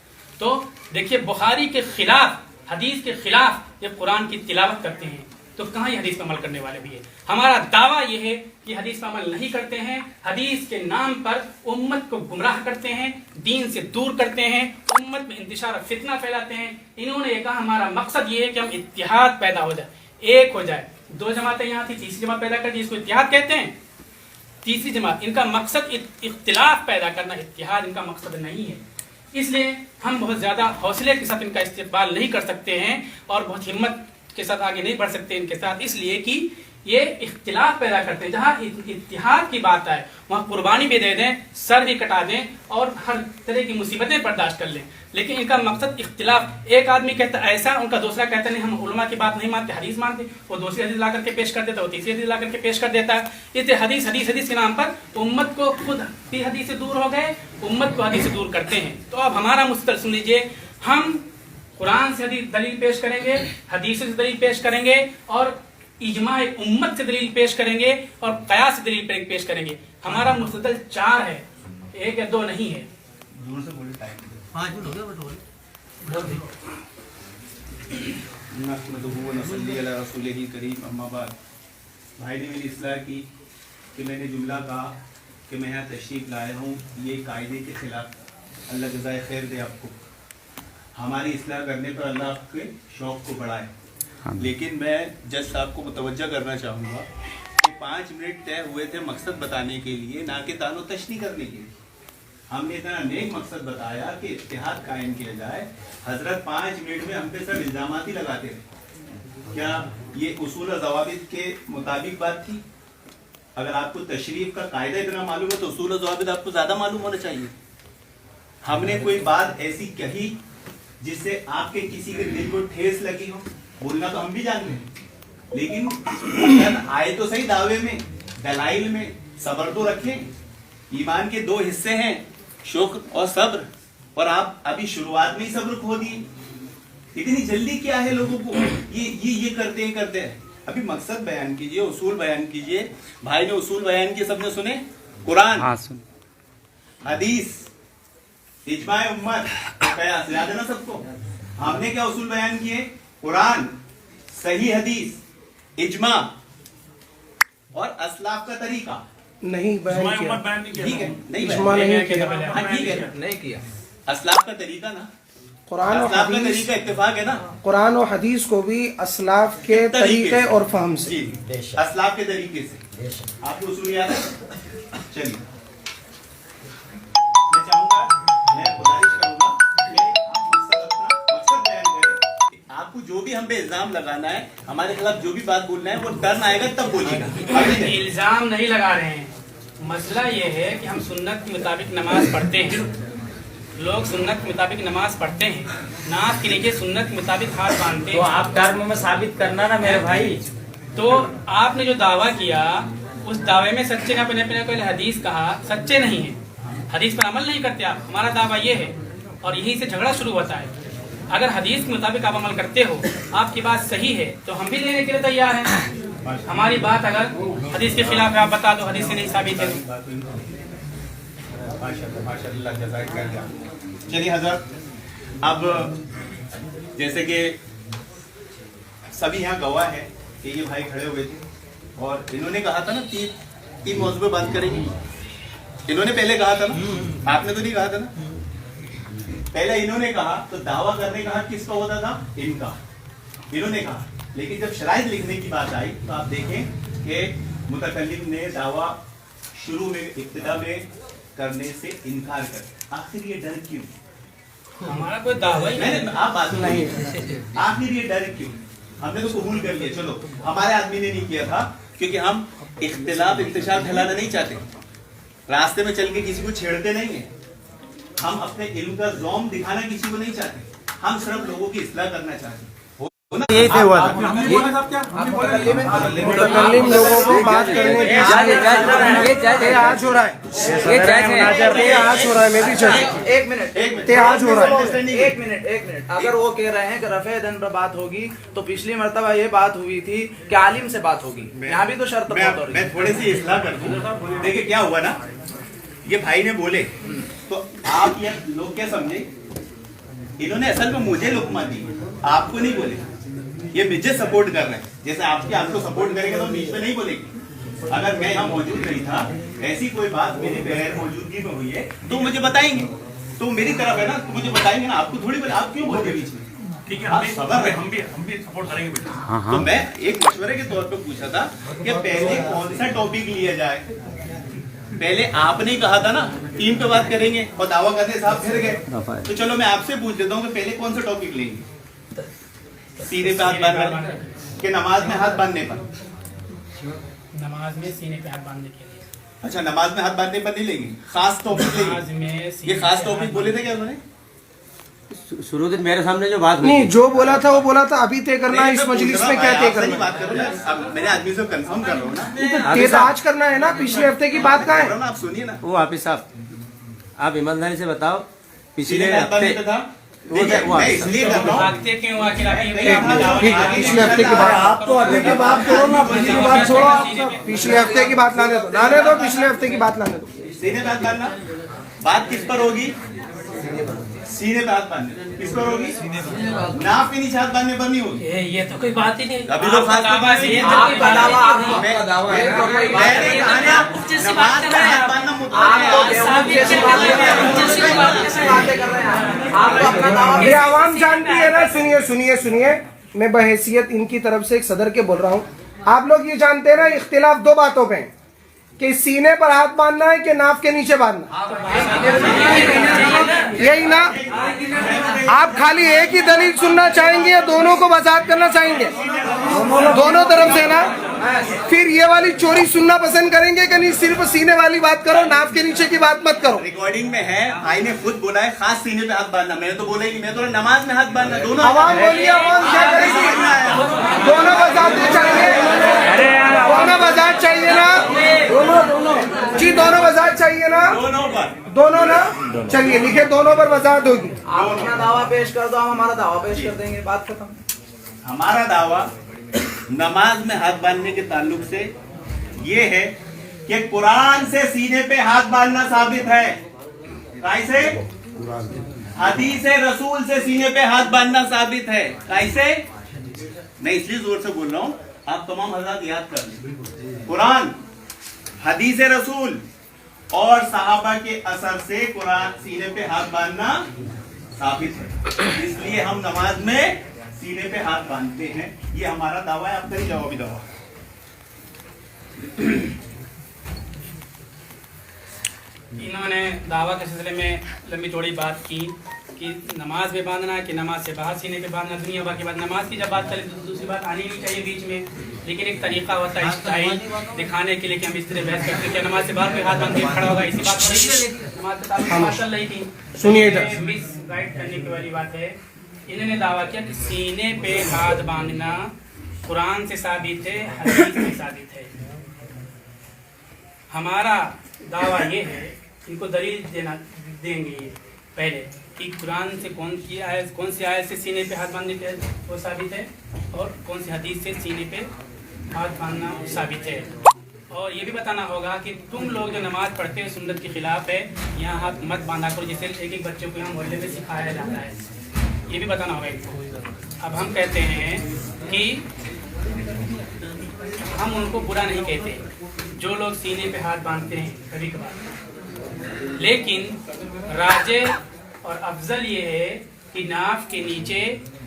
तो देखिए बुखारी के खिलाफ, हदीस के खिलाफ ये कुरान की तिलावत करते हैं, तो कहाँ ये हदीस पर अमल करने वाले भी है। हमारा दावा ये है कि हदीस पर अमल नहीं करते हैं, हदीस के नाम पर उम्मत को गुमराह करते हैं, दीन से दूर करते हैं, उम्मत में इंतशार फितना फैलाते हैं। इन्होंने कहा हमारा मकसद ये है कि हम इत्तिहाद पैदा हो जाए, एक हो जाए। दो जमातें यहाँ थी, तीसरी जमात पैदा कर दी, इसको इत्तिहाद कहते हैं। तीसरी जमात, इनका मकसद इख्तिलाफ पैदा करना, इत्तिहाद इनका मकसद नहीं है। इसलिए हम बहुत ज्यादा हौसले के साथ इनका इस्तेमाल नहीं कर सकते हैं और बहुत हिम्मत के साथ आगे नहीं बढ़ सकते इनके साथ, इसलिए कि ये इख्तिलाफ पैदा करते हैं। जहाँ इत्तिहाद की बात आए वहाँ कुर्बानी भी दे दें, सर भी कटा दें और हर तरह की मुसीबतें बर्दाश्त कर लें, लेकिन इनका मकसद इख्तिलाफ। एक आदमी कहता ऐसा, उनका दूसरा कहता नहीं हम उलमा की बात नहीं मानते, हदीस मानते। वो दूसरी हदीस ला करके पेश कर देता है, वो तीसरी हदीस ला करके पेश कर देता है। इसलिए हदीस हदीस हदीस के नाम पर उम्मत को खुद भी हदीस से दूर हो गए, उम्मत को हदीस से दूर करते हैं। तो अब हमारा मुस्तल सुन लीजिए, हम कुरान से दलील पेश करेंगे, हदीस से दलील पेश करेंगे और इजमा उम्मत से दलील पेश करेंगे और कयास से दलील पेश करेंगे। हमारा मुस्तदल 4 है, 1 या 2 नहीं है। 5 मिनट हो गया, भाई ने मेरी इस्लाह की कि मैंने जुमला कहा कि मैं यहाँ तशरीफ लाया हूँ, ये कायदे के खिलाफ। अल्लाह जज़ाए खैर दे आपको, हमारी इस्लाह करने पर अल्लाह आपके शौक़ को बढ़ाए। लेकिन मैं जज साहब को मुतवज्जा करना चाहूँगा कि 5 मिनट तय हुए थे मकसद बताने के लिए, ना कि तानो तशनी करने के लिए। हमने इतना नेक मकसद बताया कि इत्तिहाद कायम किया जाए। हजरत 5 मिनट में हम पे सब इल्जामात ही लगाते रहे। क्या ये उसूल और ज़वाबित के मुताबिक बात थी? अगर आपको तशरीफ का कायदा इतना मालूम है तो उसूल और ज़वाबित आपको ज़्यादा मालूम होना चाहिए। हमने कोई बात ऐसी कही जिससे आपके किसी के दिल को ठेस लगी हो, बोलना तो हम भी जानते हैं, लेकिन आए तो सही दावे में, दलाइल में सब्र तो रखें। ईमान के 2 हिस्से हैं, शुक्र और सब्र, और आप अभी शुरुआत में ही सब्र खो दिए। इतनी जल्दी क्या है लोगों को, ये करते हैं। अभी मकसद बयान कीजिए, उसूल बयान कीजिए। भाई ने उसूल बयान किए, सबने सुने, कुरान, हदीस, इजमाए उम्मत, कयास, याद है ना सबको। हमने क्या उसूल बयान किए? कुरान, सही हदीस, इजमा और असलाफ का तरीका। नहीं बयान किया, ठीक है, नहीं इजमा नहीं किया, ठीक है, नहीं किया। असलाफ का तरीका ना, कुरान और असलाफ का हदीस, तरीका इत्तेफाक है ना। कुरान और हदीस को भी असलाफ के तरीके और फहम से, असलाफ के तरीके से। आपको उसूल याद है? चलिए, मैं चाहूंगा, मैं गुजारिश करूंगा कि आप मकसद बयान करें। आपको जो भी हम पे इल्जाम लगाना है, हमारे खिलाफ जो भी बात बोलना है, वो टर्न आएगा तब बोलिएगा। इल्जाम नहीं लगा रहे हैं, मसला ये है कि हम सुन्नत के मुताबिक नमाज पढ़ते हैं। लोग सुन्नत के मुताबिक नमाज पढ़ते हैं, नाफ के नीचे सुन्नत के मुताबिक हाथ बांधते हैं। तो आप टर्म में साबित करना ना मेरे भाई। तो आपने जो दावा किया, उस दावे में सच्चे ना पहले कोई हदीस कहा, सच्चे नहीं है, हदीस पर अमल नहीं करते आप। हमारा दावा ये है और यहीं से झगड़ा शुरू होता है। अगर हदीस के मुताबिक आप अमल करते हो, आपकी बात सही है, तो हम भी लेने के लिए तैयार हैं। हमारी बात अगर हदीस के खिलाफ है, आप बता दो हदीस से नहीं साबित है। माशाअल्लाह, जज़ाकल्लाह। चलिए हज़रत, अब जैसे कि सभी यहाँ गवाह है कि ये भाई खड़े हुए थे और इन्होंने कहा था ना 3 मौजू पे बात करेंगे। इन्होंने पहले कहा था ना, आपने तो नहीं कहा था ना। पहले इन्होंने कहा तो दावा करने का हक किसका होता था? इनका। इन्होंने कहा, लेकिन जब शराइत लिखने की बात आई तो आप देखें कि मुतकल्लिम ने दावा शुरू में इब्तिदा में करने से इनकार कर। आखिर ये डर क्यों? हमारा कोई दावा ही नहीं। आप बात नहीं, आखिर ये डर क्यों? हमने तो कबूल कर लिया, चलो हमारे आदमी ने नहीं किया था क्योंकि हम इख्तिलाफ इंतशार फैलाना नहीं चाहते, रास्ते में चल के किसी को छेड़ते नहीं है, हम अपने इल्म का ज़ौम दिखाना किसी को नहीं चाहते, हम सिर्फ लोगों की इस्लाह करना चाहते हैं। यही से हुआ था। मुतकल्लिम लोगों को बात करने की आज हो रहा है, आज हो रहा है, मैं भी चल एक मिनट आज हो रहा है। एक मिनट अगर वो कह रहे हैं कि रफ़े दन पर बात होगी तो पिछली मर्तबा ये बात हुई थी कि आलिम से बात होगी, यहाँ भी तो शर्त मैं थोड़ी सी इस्लाह कर दूं। देखिए क्या हुआ ना, ये भाई ने बोले तो आप ये लोग क्या समझे, इन्होंने असल में मुझे लुकमा दी, आपको नहीं बोले, ये मुझे सपोर्ट कर रहे हैं। जैसे आपको सपोर्ट करेंगे तो बीच में नहीं बोलेंगे। अगर मैं यहाँ मौजूद नहीं था, ऐसी कोई बात मेरी बगैर मौजूदगी में हुई है तो मुझे बताएंगे, तो मेरी तरफ है ना, तो मुझे बताएंगे ना, आपको थोड़ी बोले, आप क्यों बोलते बीच में? ठीक है, हम भी सपोर्ट करेंगे बेटा। तो मैं एक मशवरे के तौर पे पूछा था कि पहले कौन सा टॉपिक लिया जाए। पहले आपने कहा था ना टीम पे बात करेंगे और दावा करने साहब फिर गए, तो चलो मैं आपसे पूछ लेता हूँ कि पहले कौन सा टॉपिक लेंगे? सीने पे हाथ बांधने के, नमाज में हाथ बांधने पर? नमाज में सीने पे हाथ बांधने के लिए। अच्छा, नमाज में हाथ बांधने पर नहीं लेंगे, खास टॉपिक लेंगे। ये खास टॉपिक बोले थे क्या उन्होंने? शुरू से मेरे सामने जो बात नहीं, जो बोला था वो बोला था, अभी तय करना है इस मजलिस में क्या तय करना है। बात करो ना, अब मेरे आदमी से कंफर्म कर रहा हूँ ना, तय तो आज करना है ना, पिछले हफ्ते की बात कहाँ है? आप सुनिए ना। वो हाफिज साहब, आप ईमानदारी से बताओ, पिछले हाथ बांधने पे था, मैं इसलिए कर रहा हूँ। भागते क्यों आखिर पिछले हफ्ते की बात आप तो अभी की बात करो ना, पिछली बात छोड़ो आप सब। पिछले हफ्ते की बात लाने दो, पिछले हफ्ते की बात लाने दो। सीने पे हाथ बांधना, बात किस पर होगी? सीने पे हाथ बांधने किस पर होगी? नाक के नीचे हाथ बांधने पर नहीं होगी। ये तो कोई बात ही नहीं। अभी तो खास दावा है, ये तो कोई बात नहीं। मैंने कहा ना, नमाज में हाथ बांधना ये आवाम जानती है ना। सुनिए, मैं बहैसियत इनकी तरफ से एक सदर के बोल रहा हूँ। आप लोग ये जानते हैं ना, इख्तिलाफ दो बातों पे है कि सीने पर हाथ बांधना है कि नाफ के नीचे बांधना, यही ना? आप खाली एक ही दलील सुनना चाहेंगे या दोनों को वजाहत करना चाहेंगे? दोनों तरफ से ना। फिर ये वाली चोरी सुनना पसंद करेंगे कि नहीं, सिर्फ सीने वाली बात करो, नाफ के नीचे की बात मत करो। रिकॉर्डिंग में है, भाई ने खुद बोला है खास सीने पे हाथ बांधना, मैंने तो बोला ही नहीं, मैं तो नमाज में हाथ बांधना। दोनों आवाम बोलिए, आवाम क्या करेगी? दोनों वजाहत चाहिए, दोनों वजाहत चाहिए ना जी, दोनों वजाहत चाहिए ना, दोनों ना। चलिए लिखे, दोनों पर वजाहत होगी। आप अपना दावा पेश कर दो, हम हमारा दावा पेश कर देंगे, बात खत्म। हमारा दावा नमाज में हाथ बांधने के ताल्लुक से ये है कि कुरान से सीने पे हाथ बांधना साबित है। कैसे? हदीस रसूल से सीने पे हाथ बांधना साबित है। कैसे? मैं इसलिए जोर से बोल रहा हूँ, आप तमाम हज़रात याद कर लें। कुरान, हदीस रसूल और सहाबा के असर से कुरान सीने पे हाथ बांधना साबित है, इसलिए हम नमाज में सीने पे हाथ बांधते हैं। ये हमारा दावा है। आपका ही जवाबी दावा। इन्होंने दावा के सिलसिले में लंबी चौड़ी बात की कि नमाज में बांधना कि नमाज से बाहर सीने पे बांधना, दुनिया भर की बात। नमाज की जब बात करें तो दूसरी बात आनी नहीं चाहिए बीच में, लेकिन एक तरीका होता है स्टाइल दिखाने के लिए कि हम इस तरह बहस करते हैं। नमाज से बाहर पे हाथ बांध के खड़ा होगा, इसी बात पर नमाज चल रही थी। सुनिए, मिस गाइड करने की वाली बात है। इन्होंने दावा किया कि सीने पे हाथ बांधना कुरान से साबित है, हदीस से साबित है। हमारा दावा ये है, इनको दलील देंगे पहले कि कुरान से कौन सी आयत से सीने पे हाथ बांधने के वो साबित है और कौन सी हदीस से सीने पे हाथ बांधना साबित है। और ये भी बताना होगा कि तुम लोग जो नमाज पढ़ते हो सुन्नत के खिलाफ है, यहाँ हाथ मत बांधा करो, जैसे एक एक बच्चों को यहाँ मोहल्ले में सिखाया जाता है। ये भी बताना होगा इनको। अब हम कहते हैं कि हम उनको बुरा नहीं कहते जो लोग सीने पे हाथ बांधते हैं कभी कभार, लेकिन राजे और अफजल ये है कि नाफ के नीचे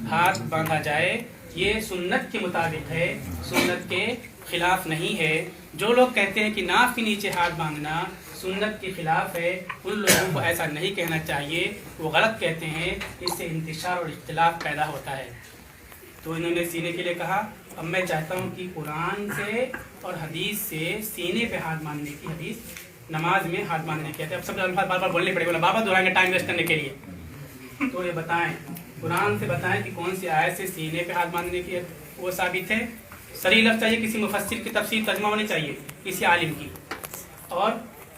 हाथ बांधा जाए ये सुन्नत के मुताबिक है, सुन्नत के खिलाफ नहीं है। जो लोग कहते हैं कि नाफ के नीचे हाथ बांधना सुन्नत के खिलाफ है, उन लोगों को ऐसा नहीं कहना चाहिए, वो गलत कहते हैं। इससे इंतशार और इख्तिलाफ पैदा होता है। तो इन्होंने सीने के लिए कहा। अब मैं चाहता हूँ कि कुरान से और हदीस से सीने पे हाथ बांधने की हदीस, नमाज में हाथ बांधने की। अब सब बार बार बोलने पड़ेगा, बार बार दोहराएंगे टाइम वेस्ट करने के लिए। तो ये बताएं, कुरान से बताएं कि कौन सी आयत से सीने पे हाथ बांधने की वो साबित है। सही लफ्ज़ चाहिए, किसी मुफस्सिर की तफसीर तर्जुमा होनी चाहिए, किसी आलिम की। और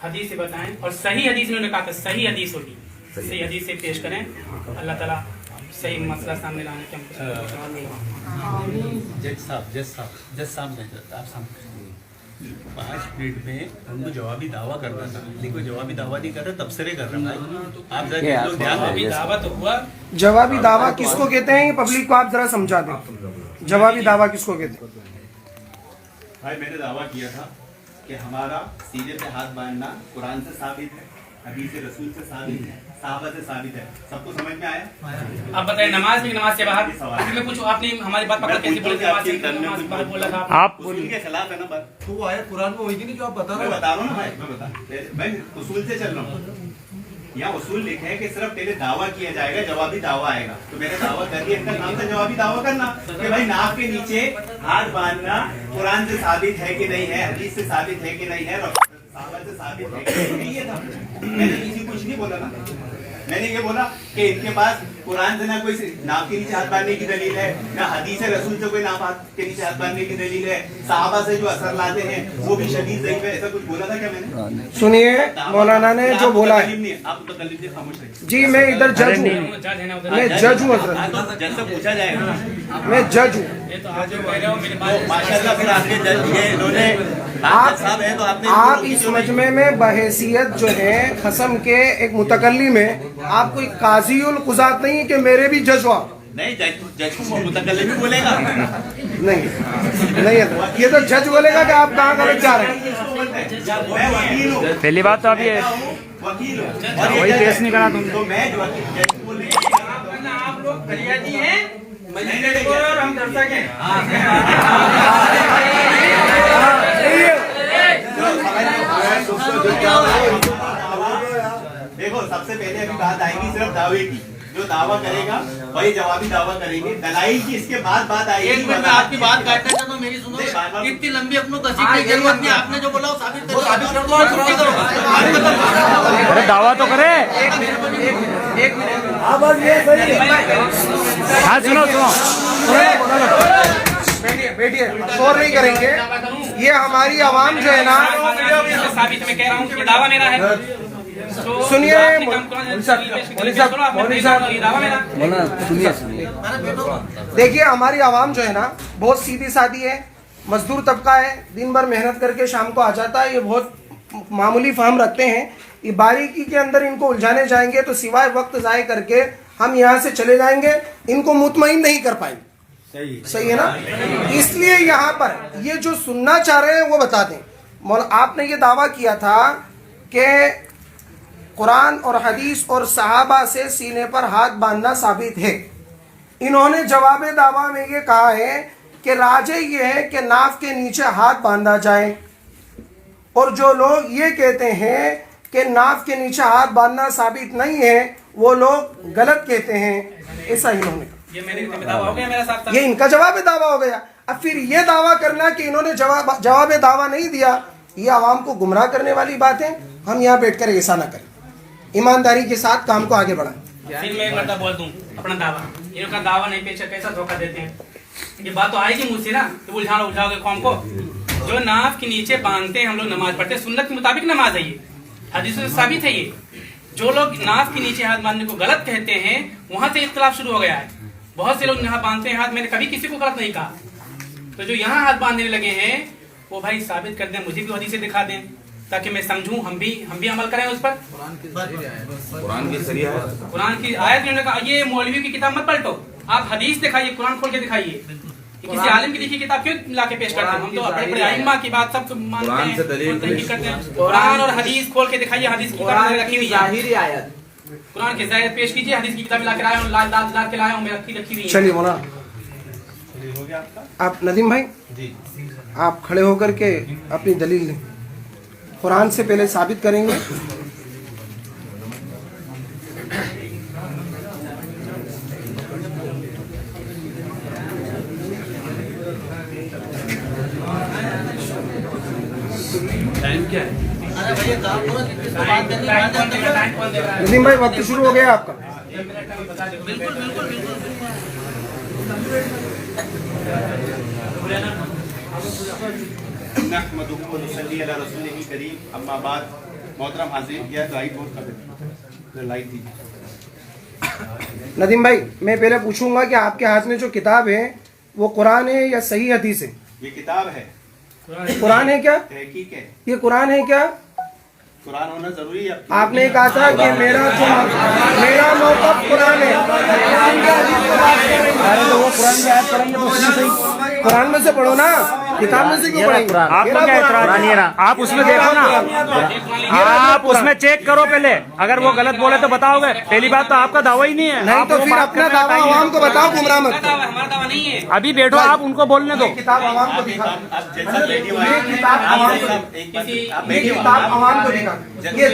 हदीस से बताएं, और सही हदीस इन्होंने कहा था, सही हदीस होगी, सही हदीस से पेश करें। अल्लाह ताला सही मसला सामने लाने के जज साहब आप सामने 5 मिनट में हमको जवाबी दावा करना था, लेकिन कोई जवाबी दावा नहीं कर रहा, तबसरे कर रहा है। आप जरा दावा तो हुआ। जवाबी दावा किसको कहते हैं, पब्लिक को आप जरा समझा दें। जवाबी दावा किसको कहते हैं? भाई मैंने दावा किया था कि हमारा सीने पे हाथ बांधना कुरान से साबित है, हदीस रसूल से साबित है, सहाबा से साबित है। सबको समझ में आया? आप बताइए, नमाज में, नमाज के बाहर मैं पूछूं, आपने हमारी बात पकड़ कैसे बोले? नमाज के बाहर बोला था आप उसूल के खिलाफ है ना बात। तो वो आयत कुरान में होगी नहीं जो आप बता रहे मैं हो। बता रहा हूँ ना भाई, मैं उसूल से चल रहा हूँ। यहाँ उसूल लिखा है कि सिर्फ पहले दावा किया जाएगा, जवाबी दावा आएगा। तो मैंने दावा कर दिया, इनका नाम था जवाबी दावा करना कि भाई नाक के नीचे हाथ बांधना कुरान से साबित है कि नहीं है, हदीस से साबित है कि नहीं है, सहाबा से साबित है कि नहीं है। था मैंने किसी कुछ नहीं बोला ना, मैंने ये बोला कि इनके पास कुरान से ना कोई नाक के नीचे हाथ बांधने की दलील है, ना हदीस रसूल से कोई नाक के नीचे हाथ बांधने की दलील है, सहाबा से जो असर लाते हैं वो भी शदीद ज़ईफ़ है। ऐसा कुछ बोला था क्या मैंने? सुनिए, मौलाना ने जो बोला है, आप तो तकलीफ से खामोश रहिए। जी मैं इधर जज हूँ, मैं जज हूँ हजरत, जज से पूछा जाएगा। मैं जज हूँ। माशाल्लाह, फिर आपके जज ये इन्होंने आप इस मजमे में बहैसियत जो है खसम के एक मुतकल्ली में आप कोई काज़ीउल कुज़ात नहीं है कि मेरे भी जज हुआ। नहीं, जज को मुतकल्लिम भी बोलेगा। नहीं है, ये तो जज बोलेगा कि आप कहाँ गलत जा रहे हैं। पहली बात तो अभी वकील वही पेश नहीं करा तुमने। तो मैं जज बोले आप लोग फरियादी हैं, मजिस्ट्रेट और हम दर्शक हैं। देखो, सबसे पहले अभी बात आएगी सिर्फ दावे की। जो दावा करेगा वही जवाबी दावा करेंगे, दलाइल की इसके बाद बात आएगी। एक मिनट में आपकी बात काटना चाहता हूँ, मेरी सुनो। इतनी लंबी अपनों कसी की जरूरत नहीं, आपने जो बोला वो साबित कर दो और छुट्टी करो। अरे दावा तो करे। हाँ बस ये सही है। हाँ सुनो बैठिए, शोर नहीं करेंगे। ये हमारी आवाम जो है ना, साबित मैं कह रहा हूँ कि दावा मेरा है। सुनिए देखिए, हमारी आवाम जो है ना बहुत सीधी सादी है, मजदूर तबका है, दिन भर मेहनत करके शाम को आ जाता है। ये बहुत मामूली फहम रखते हैं। ये बारीकी के अंदर इनको उलझाने जाएंगे तो सिवाय वक्त ज़ाय करके हम यहाँ से चले जाएंगे, इनको मुतमईन नहीं कर पाएंगे। सही है ना? इसलिए यहाँ पर ये जो सुनना चाह रहे हैं वो बता दें। आपने ये दावा किया था कि कुरान और हदीस और सहाबा से सीने पर हाथ बांधना साबित है। इन्होंने जवाब दावा में ये कहा है कि राजे ये है कि नाफ के नीचे हाथ बांधा जाए, और जो लोग ये कहते हैं कि नाफ के नीचे हाथ बांधना साबित नहीं है वो लोग गलत कहते हैं। ऐसा इन्होंने कहा। ये इनका जवाब दावा हो गया। अब फिर ये दावा करना कि इन्होंने जवाब दावा नहीं दिया, ये आवाम को गुमराह करने वाली बात है। हम यहाँ बैठकर ऐसा ना करें, ईमानदारी के साथ काम को आगे बढ़ाएं। फिर मैं एक बात बोल दूं अपना दावा, इनका दावा नहीं पेश, कैसा धोखा देते हैं। ये बात तो आएगी मुझसे ना, तो उलझाओगे कौम को। जो नाफ के नीचे बांधते हैं हम लोग नमाज पढ़ते हैं, सुन्नत के मुताबिक नमाज है, ये हदीस से साबित है। ये जो लोग नाफ के नीचे हाथ बांधने को गलत कहते हैं, वहां से इख्तिलाफ शुरू हो गया है। बहुत से लोग यहाँ बांधते हैं हाथ, मैंने कभी किसी को गलत नहीं कहा। तो जो यहाँ हाथ बांधने लगे हैं वो भाई साबित कर दें, मुझे भी हदीस से दिखा दें ताकि मैं समझूं, हम भी अमल करें उस पर। कुरान की आयत ने कहा, ये मौलवी की किताब मत पलटो, आप हदीस दिखाइए, कुरान खोल के दिखाइए। किसी आलिम की लिखी किताब क्यों लाके पेश करते हैं? हम तो बड़े बड़े आइम्मा की बात सब मानते हैं। कुरान और हदीस खोल के दिखाइए, हदीस की किताब रखी हुई है। कुरान की जाहिर पेश कीजिए, हदीस की किताब ला के लाए हूं, ला के लाए हूं, मैं रखी हुई है। चलिए मौलाना, हो गया आपका? आप नदीम भाई जी आप खड़े होकर के अपनी दलील दें। कुरान से पहले साबित करेंगे। टाइम क्या है? अरे भैया काम करो, किसको बात करनी है, बात करनी है। नदीम भाई वक्त शुरू हो गया आपका। बिल्कुल बिल्कुल बिल्कुल। नहमदुहु व नसल्ली अला रसूलिही करीम, अम्मा बाद। मोहतरम हाज़िरीन, यह लाइट बहुत कर लाइट दीजिए। नदीम भाई मैं पहले पूछूंगा कि आपके हाथ में जो किताब है वो कुरान है या सही हदीस है? ये किताब है, कुरान है क्या? तहकीक है। ये कुरान है क्या? कुरान होना जरूरी है। आपने कहा था कि मेरा मौक़िफ़ कुरान है। अरे तो वो कुरान की आयत पढ़ेंगे तो उसमें सही कुरान में से पढ़ो ना, किताब में से क्यों पढ़ेंगे? आपको क्या इतराज है? आप उसमें देखो ना, आप उसमें चेक करो पहले। अगर वो गलत बोले तो बताओगे। पहली बात तो आपका दावा ही नहीं है। नहीं तो फिर अपना दावा आवाम को बताओ, गुमराह मत करो। हमारा दावा नहीं है। अभी बैठो, आप उनको बोलने दो। किताब आवाम को दिखा, आप जैसा बैठिए भाई। ये किताब आवाम को एक बात आप ये बैठिए किताब आवाम को दिखा। ये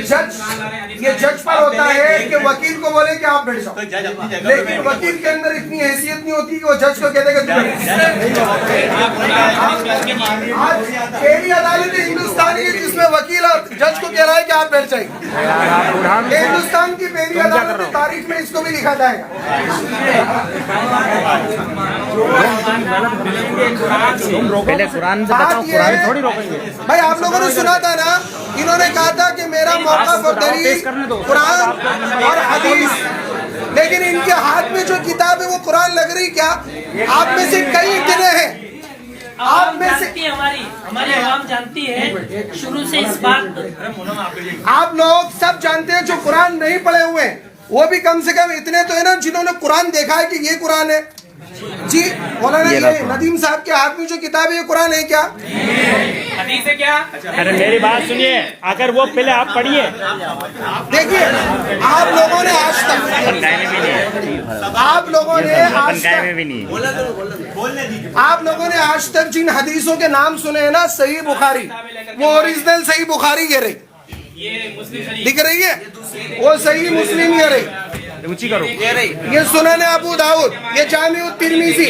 जज पर होता है कि वकील को बोले कि आप बैठ जाओ, तो जज अपनी जगह लेकिन वकील के अंदर इतनी हैसियत नहीं होती कि वो जज को कह देगा तू बैठ। आज पहली अदालत है हिंदुस्तान की जिसमें वकील और जज को कह रहा है कि आप बैठ जाइए। हिंदुस्तान की पहली अदालत की तारीख में इसको भी लिखा जाएगा। पहले कुरान से बताओ, कुरान थोड़ी रोकेंगे। भाई आप लोगों ने सुना था ना, इन्होंने कहा था कि मेरा मौक़िफ़ और दलील कुरान और हदीस, लेकिन इनके हाथ में जो किताब है वो कुरान लग रही क्या? आप में से कई इतने हैं, आप में से हमारी आवाम जानती है शुरू से इस बात। आप लोग सब जानते हैं जो कुरान नहीं पढ़े हुए हैं, वो भी कम से कम इतने तो है ना जिन्होंने कुरान देखा है कि ये कुरान है। जी मौलाना, ये नदीम साहब के हाथ में जो किताब है ये कुरान है क्या? हदीस है क्या? अरे मेरी बात सुनिए, अगर वो पहले आप पढ़िए। देखिए आप लोगों ने आज तक आप लोगों ने आज तक जिन हदीसों के नाम सुने हैं ना, सही बुखारी, वो ओरिजिनल सही बुखारी ये रही, ये मुस्लिम शरीफ दिख रही है, वो सही मुस्लिम ये रही, ऊंची करो। ये सुनन अबू दाऊद, ये जामिउ तिर्मिज़ी।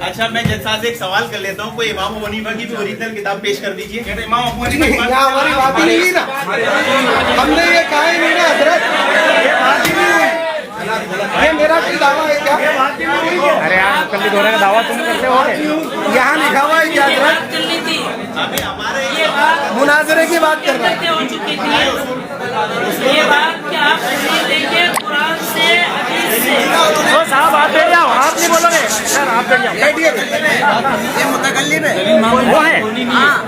अच्छा मैं जज साहब से एक सवाल कर लेता हूँ, कोई इमाम अबू हनीफा की भी ओरिजिनल किताब पेश कर दीजिए। इमाम अबू हनीफा यहाँ हमारी बात ही नहीं हुई ना, हमने ये कहा ही नहीं ना हजरत, ये बात ही नहीं हुई। ये मेरा कोई दावा है क्या? अरे यार मुकल्लिद होने का दावा तुम करते हो? यहाँ लिखा हुआ है क्या हजरत? अभी हमारे मुनाजरे की बात कर रहा है। हो चुकी थी ये बात कि आप दलील देंगे कुरान से, हदीस से। तो साहब आप बैठ जाओ, आप नहीं बोलोगे सर, आप बैठ जाओ। ये मुतकल्लिम है, वो है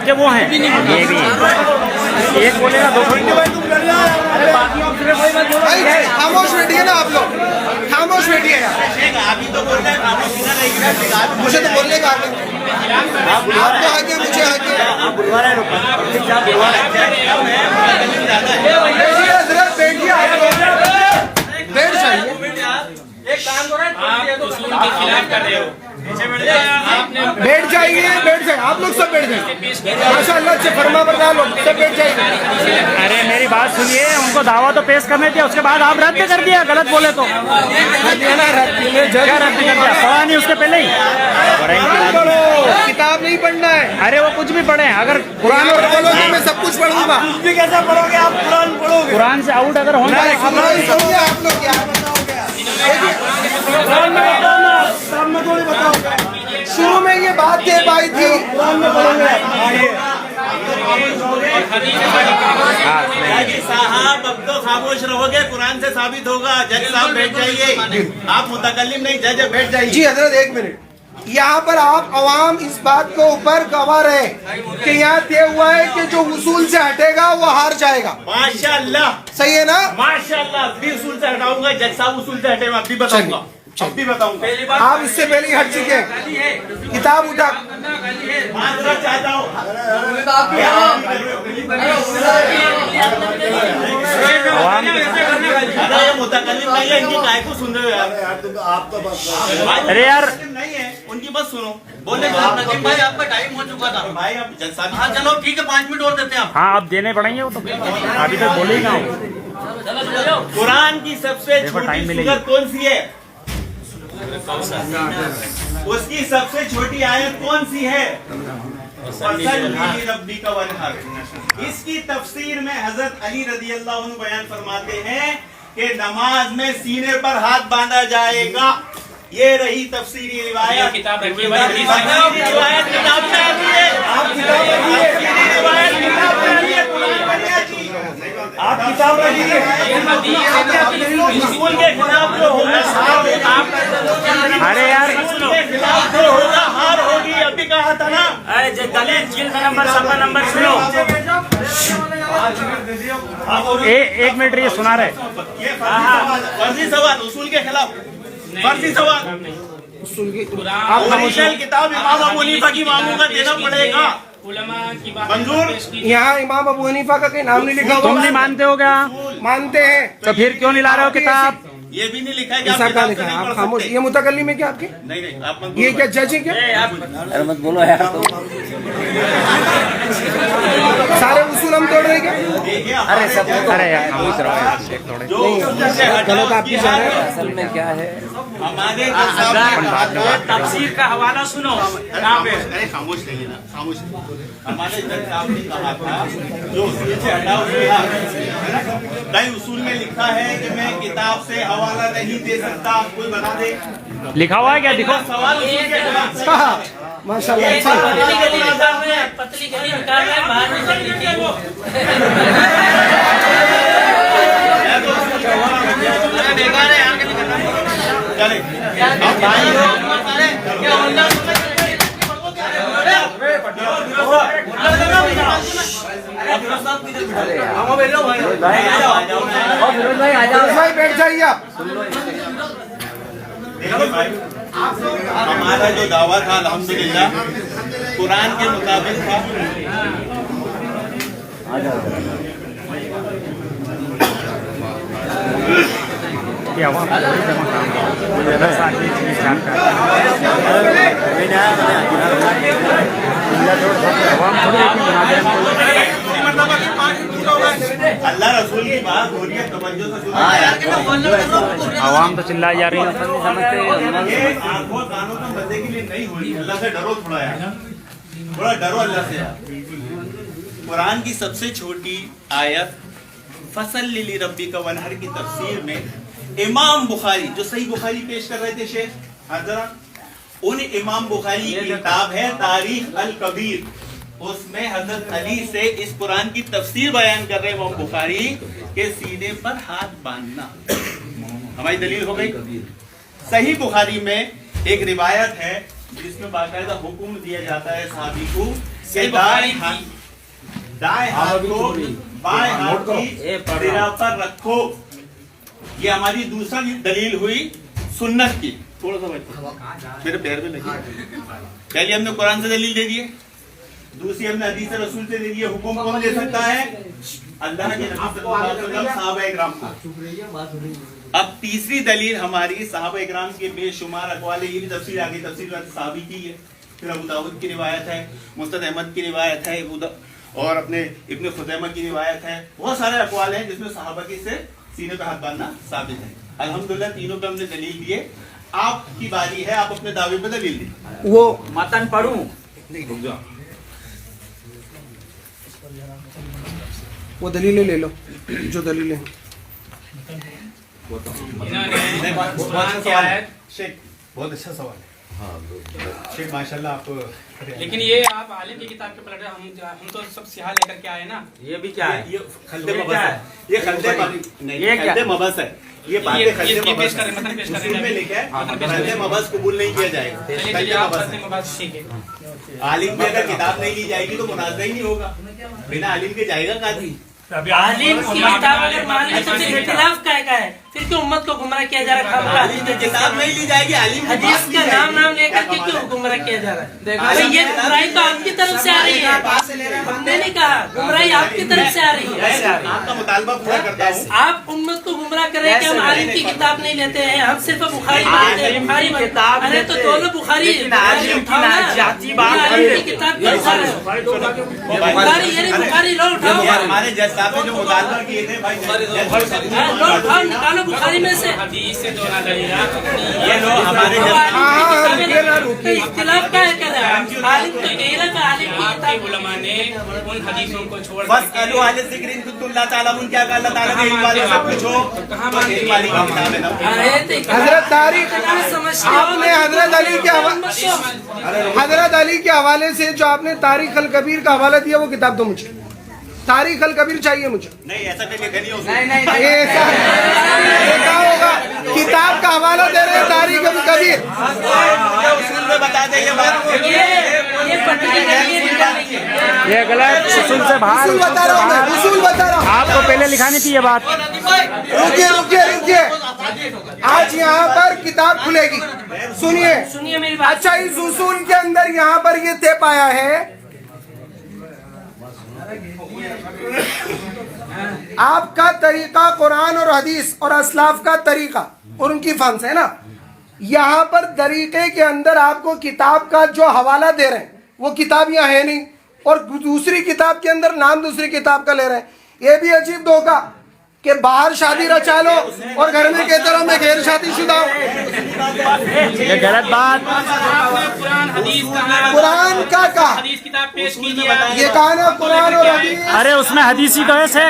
कि वो है, ये भी है। एक बोलेगा दो अरे बाकी दूसरे कोई मत बोलो। भाई खामोश बैठिए ना आप लोग, खामोश बैठिए यार। अभी तो बोल रहे हैं मुझे तो बोलने का हक है, आपको हक है, मुझे हक है। आप बुलवा रहे बैठिए हजरत, बैठिए आप लोग, बैठ जाइए। आप उसूल के खिलाफ कर रहे हो। बैठ जाइए, बैठ जाइए आप लोग, सब बैठ जाइए। माशाअल्लाह से फरमा बरदार लोग सब बैठ जाइए। अरे मेरी बात सुनिए, उनको दावा तो पेश करने दिया, उसके बाद आप रद्द कर दिया, गलत बोले तो क्या रद्द कर दिया? पढ़ा नहीं उसके पहले ही? किताब नहीं पढ़ना है। अरे वो कुछ भी पढ़े, अगर कुरान और बोलोगे मैं सब कुछ पढ़ूंगा। भी कैसे पढ़ोगे आप? कुरान पढ़ोगे? कुरान से आउट अगर होना है आप लोग क्या शुरू में ये बात कह पाई थी, साहब अब तो खामोश रहोगे, कुरान से साबित होगा। जज साहब बैठ जाइए, आप मुतकल्लिम नहीं, जज बैठ जाइए। जी हजरत एक मिनट, यहाँ पर आप अवाम इस बात को ऊपर गवा रहे कि यहाँ तय हुआ है कि जो उसूल से हटेगा वो हार जाएगा। माशाअल्लाह, सही है ना? माशाअल्लाह, भी उसूल से हटाऊंगा, जज साहब उसूल से हटे, मैं अब भी बताऊंगा, अब भी बताऊंगा। आप इससे पहले ही हट चुके हैं। किताब उठा, माजरत चाहता हूँ। मुतकल्लिम नहीं है, इनकी काय को सुन रहे हो यार? अरे यार नहीं है। उनकी बात सुनो, बोले नजीम भाई आपका टाइम हो चुका था भाई आप जलसा हाँ चलो ठीक है 5 मिनट और देते हैं आप। हाँ अब देने पड़ेंगे वो तो, अभी तक बोले ही ना हो। कुरान की सबसे देखो, छोटी टाइम मिलेगी। सूरत कौन सी है? उसकी सबसे छोटी आयत कौन सी है? रब्बी का वनहर। इसकी तफसीर में हजरत अली रजी अल्लाह अन्हु बयान फरमाते हैं कि नमाज में सीने पर हाथ बांधा जाएगा। ये रही तफसीरी रिवायत। किताब रखिए तफसीरी रिवायत किताब में आती है। आप किताब रखिए। तफसीरी रिवायत किताब में आती है, कुरान में नहीं आती। आप किताब रखिए। उसूल के खिलाफ जो होगा अरे यार खिलाफ जो होगा हार होगी, अभी कहा था ना। अरे दलील जिल्द नंबर सफा नंबर सुनो। एक मिनट ये सुना रहे। ये फर्जी सवाल उसूल के खिलाफ, फर्जी सवाल। ओरिजिनल किताब इमाम अबू हनीफा की मामूला देना पड़ेगा। उलमा की बात मंजूर। यहाँ इमाम अबू हनीफा का कोई नाम नहीं लिखा तुम हुआ। नहीं मानते हो क्या? मानते हैं तो फिर क्यों नहीं ला रहे हो किताब? ये भी नहीं लिखा है कि आप ऐसा क्या किताब लिखा से है? नहीं आप पढ़ खामोश। सकते। ये मुतकल्लिम है क्या आपके? नहीं आप ये क्या जज है क्या? अरे मत बोलो यार तुम। सारे उसूल हम तोड़ रहे हैं क्या? देखिए अरे सब अरे यार खामोश रहो एक थोड़े। जो उसूल से हटा गलत आपकी उसकी हालत असल में क्या है, हमारे जो सामने तफसीर का हवाला सुनो। यहाँ पे अरे खामोश रहिए ना, खामोश रहिए। हमारे जज साहब ने कहा था जो उसूल से हटा उसकी हालत। कई उसूल में लिखा है कि मैं किताब से हवाला नहीं दे सकता। कोई बता दे लिखा हुआ है क्या? दिखो। सवाल उसूल के खिलाफ। माशाल्लाह। पतली गली निकाल रहे हैं, पतली गली निकाल रहे हैं, बाहर निकल लीजिए वो। बेकार है यार चले अब भाई क्या फिरोज भाई आ जाओ। भाई बैठ जाइए आप। देखिए भाई, हमारा जो दावा था अल्हम्दुलिल्लाह कुरान के मुताबिक था। क्या हुआ? दस आदमी विचार कर अल्लाह रसूल की बात हो रही है, तवज्जो से सुनो। आवाम तो चिल्लाई जा रही है। ये आंखों कानों के मजे के लिए नहीं हो रही। अल्लाह से डरो थोड़ा यार, थोड़ा डरो अल्लाह से यार। कुरान की सबसे छोटी आयत फसल लिली रब्बी का वनहर की तफसीर में इमाम बुखारी जो सही बुखारी पेश कर रहे थे शेख हजरा, उन इमाम बुखारी की किताब है तारीख अल कबीर। उसमें हजरत अली से इस कुरान की तफसीर बयान कर रहे इमाम बुखारी के सीने पर हाथ बांधना। हमारी दलील हो गई। सही बुखारी में एक रिवायत है जिसमें बाकायदा हुक्म दिया जाता है सहाबी को कि दाएं हाथ को बाएं हाथ की सिरा पर रखो। ये हमारी दूसरी दलील हुई सुन्नत की। थोड़ा सा बैठो, मेरे पैर में लगी। पहले हमने कुरान से दलील दे दिए, दूसरी हमने हदीस रसूल से दे दिए। हुक्म कौन दे सकता है? अल्लाह के नबी सल्लल्लाहु अलैहि वसल्लम, सहाबा इकराम को। अब तीसरी दलील हमारी सहाबा इकराम के बेशुमार अक़वाल, ये भी तफसीर आगे तफसीर सहाबी की है। फिर अबू दाऊद की रिवायत है, मुस्नद अहमद की रिवायत है, और अपने इब्न खुज़ैमा की रिवायत है। बहुत सारे अक़वाल हैं जिसमें सहाबा की से सीने पे हाथ बांधना साबित है। अल्हम्दुलिल्लाह तीनों पे हमने दलील दिए। आपकी बारी है, आप अपने दावे पे दलील दें। वो मतन पढ़ूं। वो दलीलें ले लो जो दलीलें हैं। शेख बहुत अच्छा सवाल है। शेख माशाल्लाह आप। लेकिन ये आप आलिम की किताब के पलट हम तो सब सिहा लेकर के आए ना। ये भी क्या है? ये खल्दे मबस है। ये खल्दे ये क्या? खल्दे मबस है। ये बातें खल्दे पेश मबस करें, मतलब पेश करें। उसूल में लिखा है खल्दे मबस कबूल नहीं किया जाएगा। चलिए खल्दे आप मबस अपने है। मुबास ठीक है। आलिम की अगर किताब नहीं ली जाएगी तो मुनाज़रा ही नहीं होगा। बिना आलिम के जाएगा काजी। आलिम की किताब अगर मान ली तो फिर इख्तिलाफ का है का है, फिर क्यों उम्मत को गुमराह किया जा रहा है? किताब नहीं ली जाएगी, आलिम की हदीस बात का ली नाम जाएगी। लेकर के क्यों गुमराह किया जा रहा है? भाई ये गुमराही तो आपकी तरफ से आ रही है, हमने नहीं कहा, गुमराही आपकी तरफ से आ रही है। आपका मुतालबा पूरा करता हूँ। आप उम्मत को गुमराह कर रहे हैं कि हम आलिम की किताब नहीं लेते हैं, हम सिर्फ बुखारी मानते हैं, बुखारी किताब। अरे तो दोनों बुखारी जाति बात आलिम की किताब क्यों उठा रहे हो? बुखारी ये नहीं, बुखारी लो उठाओ, हमारे जज साहब ने जो मुतालबा किए थे भाई, लो उठाओ, निकालो बुखारी में से। ये लो हमारे इख्तिलाफ क्या है कर रहे हैं? आलिम तो यही ना कि आलिम की किताब उलमा ने उन हदीसों को छोड़ बस अल्लाह वाले जिक्र इन कुतुल्लाह ताला मुन क्या अल्लाह ताला के इल्म वाले से पूछो, तो यही वाली की किताब है ना। हजरत तारीख आपने हजरत अली के हवाले से जो आपने तारीख अल कबीर का हवाला दिया वो किताब दो मुझे, तारीख अल कबीर चाहिए मुझे। नहीं ऐसा नहीं लिखा नहीं होगा। ये क्या होगा, किताब का हवाला दे रहे हैं तारीख अल कबीर। उसूल में बता दें ये बात। ये गलत, उसूल से बाहर, उसूल बता रहा हूँ मैं, उसूल बता रहा हूँ। आपको पहले लिखानी थी ये बात। रुकिए रुकिए रुकिए, आज यहाँ पर किताब खुलेगी, सुनिए मेरी बात। अच्छा, इस उसूल के अंदर यहाँ पर ये तय पाया है, आपका तरीका कुरान और हदीस और असलाफ का तरीका और उनकी फहम से है ना, यहाँ पर तरीके के अंदर आपको किताब का जो हवाला दे रहे हैं वो किताब यहाँ है नहीं, और दूसरी किताब के अंदर नाम दूसरी किताब का ले रहे हैं। ये भी अजीब धोखा कि बाहर शादी रचा लो और घर में कहते रहो मैं गैर शादीशुदा हूँ। ये गलत बात। कुरान का कहा, हदीस किताब पेश कीजिए। ये कहा ना कुरान और हदीस। अरे उसमें हदीसी कहे से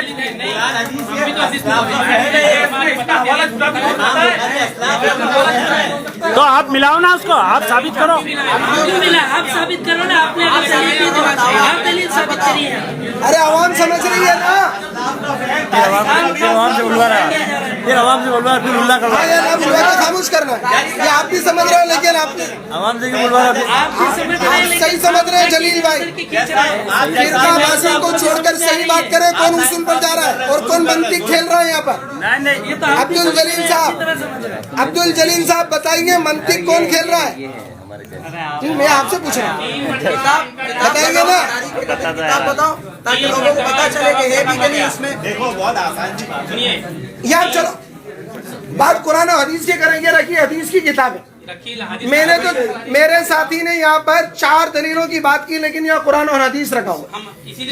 तो आप मिलाओ ना उसको, आप साबित करो। क्यों मिला? आप साबित करो ना, आपने अगर दलील दी तो आप दलील साबित करिए। अरे आवाम समझ रही है ना, आवाम से बुलवा रहा है, फिर आवाम से बुलवा, फिर उल्ला कर रहा है। ना बुलवा के खामोश करना है, ये आप भी समझ रहे हो, लेकिन आपने आवाम से बुलवा रहा है। आप सही समझ रहे हैं जलील भाई, फिरकाबाजी को छोड़कर सही बात करें, कौन उसूल पर जा रहा है और कौन मंतिक खेल रहा है यहाँ पर। अब्दुल जलील साहब, अब्दुल जलील साहब बताएंगे मंतिक कौन खेल रहा है? मैं आपसे पूछ रहा हूँ, बताएंगे ना? किताब बताओ ताकि लोगों को पता चले कि है भी कि नहीं इसमें। देखो बहुत आसान सी बात है। यार चलो बात कुरान और हदीस की करेंगे, रखिए हदीस की किताब है। मैंने तो, मेरे साथी ने यहाँ पर 4 दलीलों की बात की, लेकिन यहाँ कुरान और हदीस रखा हुआ,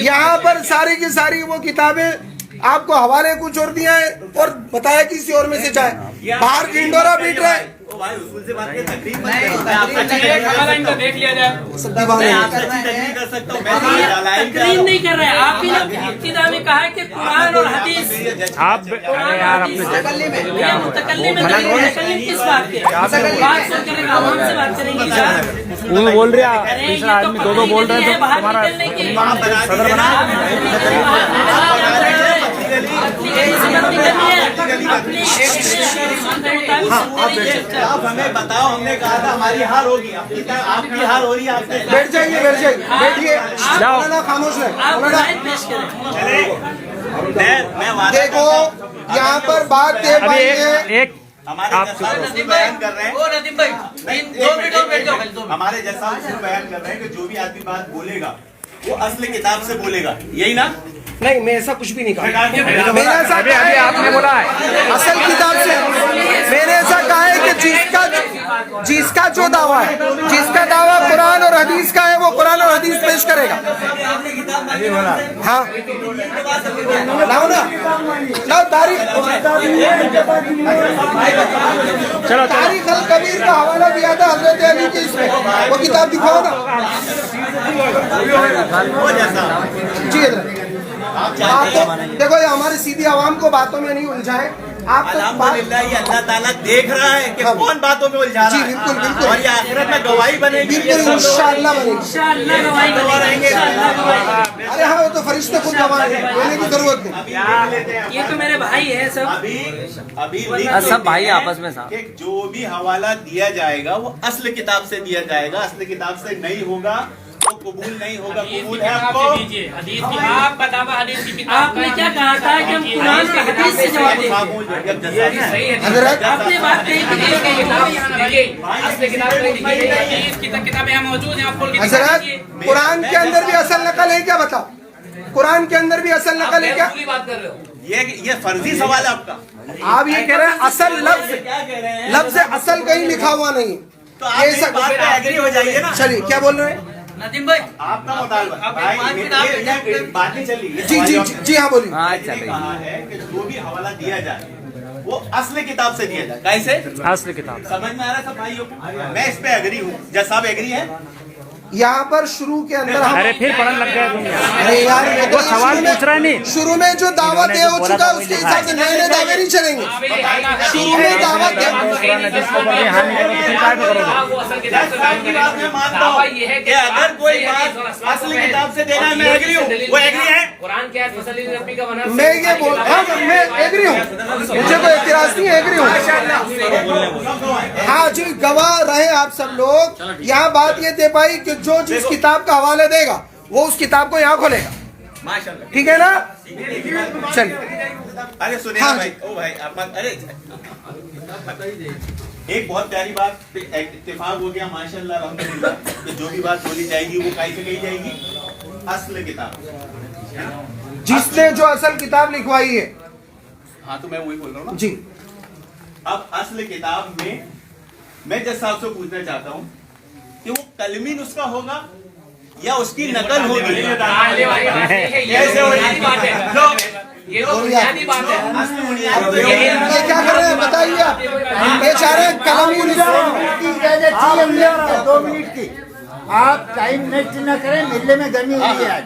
यहाँ पर सारी की सारी वो किताबें आपको हवाले कुछ और दिया है और बताया किसी और में से जाए, बाहर ढिंडोरा पीट रहा है। भाई उसूल से बात के तकरीब देख लिया जाए। कर सकता हूँ तकरीर नहीं कर रहे हैं आप ही लोग। इब्तिदा में कहा है कि कुरान और हदीस, आप यार अपने मुतकल्लिम में मुतकल्लिम किस बात के बात सुन करेंगे, आवाम से बात करेंगे। वो बोल रहे हैं, तीसरा आदमी दो बोल रहे हैं, तो तुम्हारा सदर आप हमें बताओ, हमने कहा था हमारी हार होगी, आपकी हार हो रही है। आपके बैठ जाइए, बैठिए, खामोश है। मैं देखो यहाँ पर बात दे पाई है, एक हमारे बयान कर रहे हैं, ओ नदीम भाई 2 मिनट और बैठ जाओ खाली 2 मिनट। हमारे जैसा बयान कर रहे हैं कि जो भी आदमी बात बोलेगा वो असली किताब से बोलेगा, यही ना? नहीं मैं ऐसा कुछ भी नहीं कहा, मैंने ऐसा अभी कहा है, आपने बोला है असल किताब से। मैंने ऐसा कहा है कि जिसका जो दावा है, जिसका दावा कुरान और हदीस का है वो कुरान और हदीस पेश करेगा। हाँ लाओ ना, लाओ तारीख, चलो तारीख अल कबीर का हवाला दिया था हजरत अली के, इसमें वो किताब दिखाओ ना जी। आप तो देखो ये हमारे सीधी आवाम को बातों में नहीं उलझाए, आप तो अल्हम्दुलिल्लाह ये अल्लाह ताला देख रहा है कि कौन बातों में उलझा रहा है। बिल्कुल बिल्कुल, और ये आखिरत में गवाही बनेगी, बिल्कुल इंशाअल्लाह बनेगी। इंशाअल्लाह गवाही बनेगी, इंशाअल्लाह गवाही। अरे हाँ वो तो फरिश्ते खुद गवाह हैं, बोलने की जरूरत नहीं। ये तो मेरे भाई है सब, अभी सब भाई आपस में साथ। कि जो भी हवाला दिया जाएगा वो असल किताब से दिया जाएगा, असल किताब से नहीं होगा वो कबूल नहीं होगा। हदीस कबूल की है किताब आपको? से दीजिए, हदीस की आपका दावा हदीस की किताब आपने क्या कहा था कि हम कुरान का हदीस से जवाब देंगे? सही है हजरत आपने बात कही कि हदीस की किताब देखिए, असली किताब में लिखी गई है, हदीस की किताबें यहाँ मौजूद हैं, आप खोल के दिखा हजरत दीजिए। कुरान के अंदर भी असल नकल है क्या बताओ? कुरान के अंदर भी असल नकल है क्या? पूरी बात कर रहे हो। ये फर्जी सवाल है आपका। आप ये कह रहे हैं असल लफ्ज, क्या कह रहे हैं? लफ्ज असल कहीं लिखा हुआ नहीं। तो आप इस बात पे एग्री हो जाइए ना। चलिए क्या बोल रहे हैं? नदीम भाई आपका मुतालबा आप भाई, एक ये बातें चली। जी जी जी, जी हाँ बोलिए। मैंने कहा है कि जो भी हवाला दिया जाए वो असली किताब से दिया जाए। कैसे? असली किताब। समझ में आ रहा है सब भाइयों को? मैं इस पे एग्री हूँ। जज साहब एग्री है? यहाँ पर शुरू के अंदर हम अरे फिर पढ़ने लग गए तुम यार। अरे यार वो सवाल पूछ रहा है नहीं। शुरू में जो दावा दे हो चुका है उसके हिसाब से नए नए दावे नहीं चलेंगे। शुरू में दावा दे कुरान हदीस को पढ़े हानि करो तो फिर काय पे करोगे? जज साहब की बात मैं मानता हूँ कि अगर कोई बात असली किताब से देना है, मैं एग्री हूँ। वो एग्री है? कुरान क्या है? फसली नबी का बना। मैं ये बोल हाँ मैं एग्री हूँ, मुझे कोई एतराज नहीं, एग्री हूँ। हाँ जी गवाह रहे आप सब लोग। यहाँ बात ये दे पाई कि जो जिस किताब का हवाले देगा वो उस किताब को यहाँ खोलेगा। माशाल्लाह। ठीक है ना? चलिए अरे सुनिए हाँ भाई, ओ भाई आप अरे एक बहुत प्यारी बात पे इत्तेफाक हो गया माशाल्लाह अल्हम्दुलिल्लाह कि जो भी बात बोली जाएगी वो कैसे कही जाएगी? असल किताब। जिसने जो असल किताब लिखवाई है। हाँ तो मैं वही बोल रहा हूँ ना जी। अब असल किताब में मैं जज साहब से पूछना चाहता हूँ कि वो कलमी नुस्खा होगा या उसकी नकल होगी? कैसे होगी? ये तो बुनियादी बात है। ये क्या कर रहे हैं बताइए आप? ये चाह रहे हैं कलमी नुस्खा। 2 मिनट की आप टाइम वेस्ट न करें। मेले में गर्मी हुई है आज,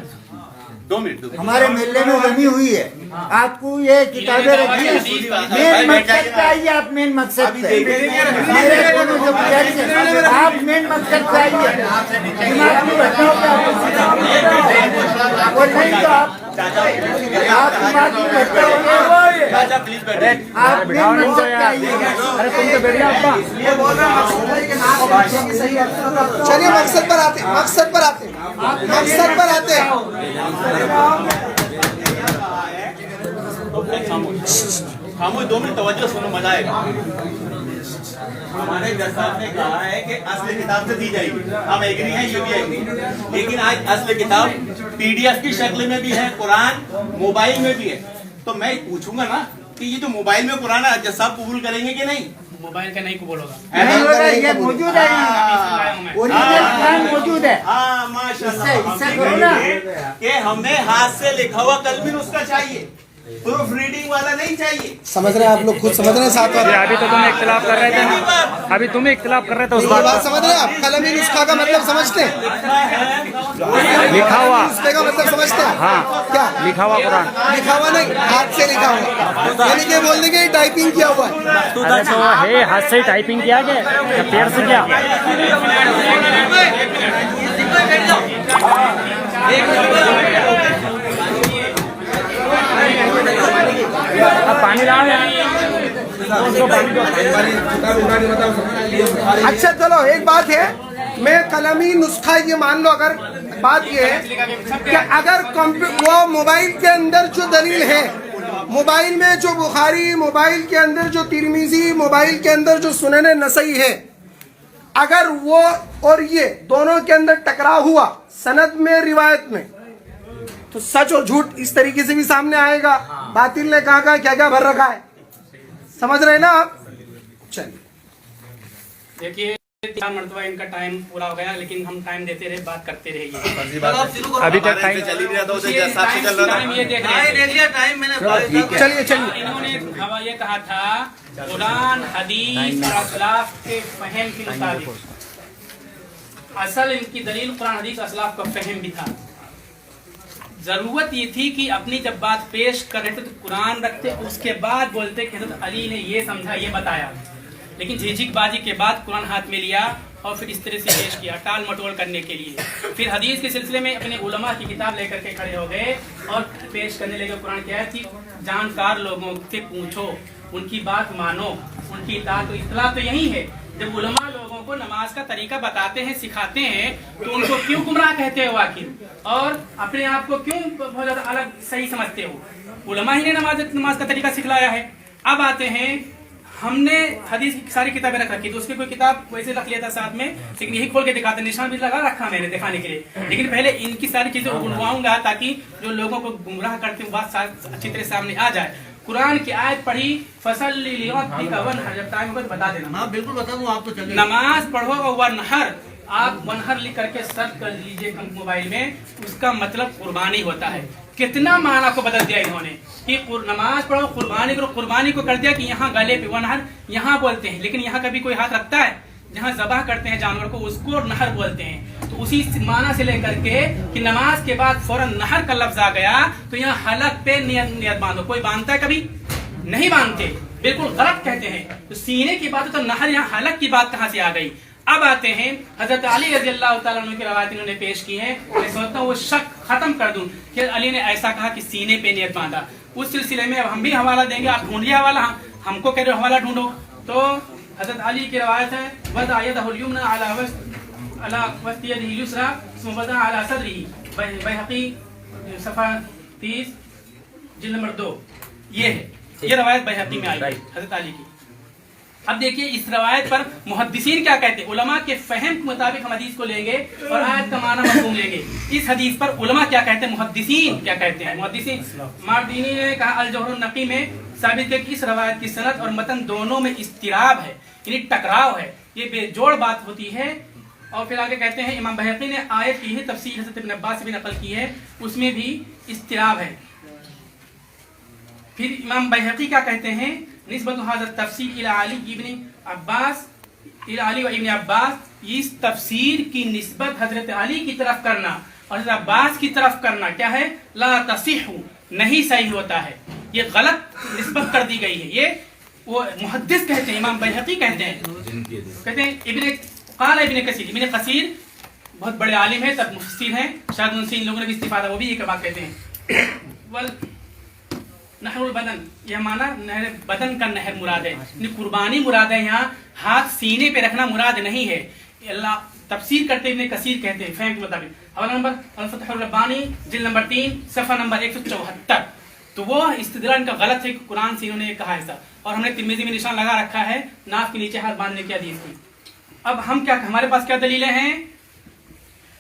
2 मिनट हमारे मेले में गर्मी हुई है। आपको ये किताबें रखी है, मेन मकसद पे आइए। आप मेन मकसद पे मेरे को जो बुझाइए, आप मेन मकसद पे आइए। दिमाग में घटनाओं पे आपको नहीं तो आप दिमाग में घटनाओं पे चाचा प्लीज बैठे। आप मेन मकसद पे आइए। अरे तुम तो बैठ जाओ। चलिए मकसद पर आते, मकसद पर आते, मकसद पर आते। खामोश 2 मिनट तवज्जो सुनो, मजा आएगा। हमारे जज साहब ने कहा है कि असली किताब से दी जाएगी। हम एग्री हैं, ये भी एग्री है। लेकिन आज असली किताब पीडीएफ की शक्ल में भी है, कुरान मोबाइल में भी है। तो मैं पूछूंगा ना कि ये जो मोबाइल में कुरान है, जज साहब कबूल करेंगे कि नहीं? मोबाइल का नहीं कबूल होगा। ये मौजूद है, ओरिजिनल कुरान मौजूद है। हाँ माशाल्लाह। इससे करो ना कि हमें हाथ से लिखा हुआ कलमी नुस्खा चाहिए, प्रूफ रीडिंग वाला नहीं चाहिए। समझ रहे हैं आप लोग, खुद समझ रहे हैं साथ वाले। अभी तो तुम इख्तिलाफ कर रहे थे ना, अभी तुम इख्तिलाफ कर रहे थे उस ये बात बात पर। समझ रहे हैं आप? कलमी नुस्खा का मतलब समझते हैं? लिखा हुआ नुस्खे का मतलब समझते हैं? हाँ क्या लिखा हुआ कुरान। लिखा हुआ नहीं, हाथ से लिखा हुआ, यानी कि बोल देंगे टाइपिंग किया हुआ है। अरे तो है हाथ से टाइपिंग किया गया या पैर से क्या? अब पानी लाओ यार। अच्छा चलो एक बात है, मैं कलमी नुस्खा ये मान लो, अगर बात ये है कि अगर वो मोबाइल के अंदर जो दलील है, मोबाइल में जो बुखारी, मोबाइल के अंदर जो तिरमिजी, मोबाइल के अंदर जो सुनने नसई है, अगर वो और ये दोनों के अंदर टकराव हुआ सनद में, रिवायत में, तो सच और झूठ इस तरीके से भी सामने आएगा। बातिल ने कहा क्या क्या भर रखा है, समझ रहे हैं ना आप? चलिए देखिए 4 मरतबा इनका टाइम पूरा हो गया, लेकिन हम टाइम देते रहे, बात करते रहे। अभी तक टाइम चल ही रहा था, उसे जज साहब से चल रहा टाइम था। ये देख रहे थे। टाइम मैंने चलिए चलिए। इन्होंने ये कहा था कुरान हदीस और असलाफ के फहम के मुताबिक, असल इनकी दलील कुरान हदीस असलाफ का फहम भी था। जरूरत ये थी कि अपनी जब बात पेश कर रहे थे तो कुरान रखते, उसके बाद बोलते कि हज़रत अली ने ये समझा, ये बताया। लेकिन झिझकबाजी के बाद कुरान हाथ में लिया और फिर इस तरह से पेश किया, टाल मटोल करने के लिए। फिर हदीस के सिलसिले में अपने उलमा की किताब लेकर के खड़े हो गए और पेश करने लगे कुरान की आयत की, जानकार लोगों से पूछो, उनकी बात मानो, उनकी इताअत। तो इत्तला तो यही है, जब उलमा लोगों को नमाज का तरीका बताते हैं, सिखाते हैं, तो उनको क्यों गुमराह कहते हो आखिर, और अपने आप को क्यों बहुत ज्यादा अलग सही समझते हो? उलमा ही ने नमाज का तरीका सिखलाया है। अब आते हैं, हमने हदीस की सारी किताबें रख रखी, तो उसकी कोई किताब वैसे रख लिया था साथ में, लेकिन यही खोल के दिखाते, निशान भी लगा रखा मैंने दिखाने के लिए। लेकिन पहले इनकी सारी चीजें गुणवाऊंगा ताकि जो लोगों को गुमराह करते हैं बात अच्छी तरह सामने आ जाए। कुरान की आयत पढ़ी, फसल जब टाइम होगा तो बता देना। हाँ बिल्कुल बता दूं, आप तो चले। नमाज पढ़ो और वनहर, आप वनहर लिख करके सर्च कर लीजिए मोबाइल में, उसका मतलब कुर्बानी होता है। कितना माना को बदल दिया इन्होंने कि नमाज पढ़ो कुर्बानी करो, कुर्बानी को कर दिया कि यहाँ गले पे वनहर यहाँ बोलते हैं, लेकिन यहाँ कभी कोई हाथ रखता है? जहाँ जबाह करते हैं जानवर को उसको नहर बोलते हैं। तो उसी माना से लेकर के कि नमाज के बाद फौरन नहर का लफ्ज आ गया, तो यहाँ हलक पे नियत बांधो। कोई बांधता है? कभी नहीं बांधते, बिल्कुल गलत कहते हैं। तो सीने की बात है, तो नहर यहाँ हलक की बात कहाँ से आ गई? अब आते हैं हजरत अली रज़ी अल्लाह तआला अन्हु की रवायत इन्होंने पेश की है। मैं सोचता हूँ वो शक खत्म कर दूं कि अली ने ऐसा कहा कि सीने पे नियत बांधा। उस सिलसिले में अब हम भी हवाला देंगे, आप ढूंढिए हवाला, हमको कह रहे हो हवाला ढूंढो। तो हजरत अली की रवायत है, वज़अ यदहुल युमना अला वस्ति यदिहिल युसरा सुम्मा वज़अ अला सदरिही, बैहक़ी सफ़ा 30 जिल्द नंबर 2। ये रवायत बैहक़ी में आई हजरत अली की। अब देखिए इस रवायत पर मुहद्दिसीन क्या कहते हैं। उलमा के फहम के मुताबिक हम हदीस को लेंगे और आयत का माना मफ़हूम लेंगे। इस हदीस पर उलमा क्या कहते हैं, मुहद्दिसीन क्या कहते हैं। मुहद्दिसीन मार्दीनी ने कहा अल-जौहरुन नक़ी में साबित है कि इस रवायत की सनद और मतन दोनों में इस्तिराब है, यानी टकराव है, ये बेजोड़ बात होती है। और फिर आगे कहते हैं इमाम बहक़ी ने आयत की ही तफसीर हज़रत इब्न अब्बास से भी नकल की है, उसमें भी इस्तिराब है। फिर इमाम बहक़ी क्या कहते हैं, निस्बत हाज़ा तफसीर इला अली इब्न अब्बास इला अली व इब्न अब्बास, इस तफसीर की निस्बत हजरत अली की तरफ करना और हजरत अब्बास की तरफ करना क्या है, ला तसिहु, नहीं सही होता है, ये गलत निस्बत कर दी गई है। ये वो मुहद्दिस कहते हैं, इमाम बहक़ी कहते हैं इब्न कसीर बहुत बड़े आलिम है, तब मुफस्सिर हैं, शायद उनसे इन लोगों ने भी इस्तिफादा, वो भी एक बात कहते हैं। वल नहरुल बदन, यह माना नहर बदन का नहर मुराद है, कुर्बानी मुराद है, यहाँ हाथ सीने पे रखना मुराद नहीं है। अल्लाह तफसीर करते हुए कसीर कहते हैं फहम के मुताबिक। हवाला नंबर अल-फतहुर रब्बानी जिल्द नंबर 3 सफ़ा नंबर 174। तो वो इस्तिदलाल इनका गलत है, कुरान से इन्होंने कहा ऐसा, और हमने तिर्मिज़ी में निशान लगा रखा है नाक के नीचे हाथ बांधने की हदीस की। अब हम क्या, हमारे पास क्या दलीलें हैं,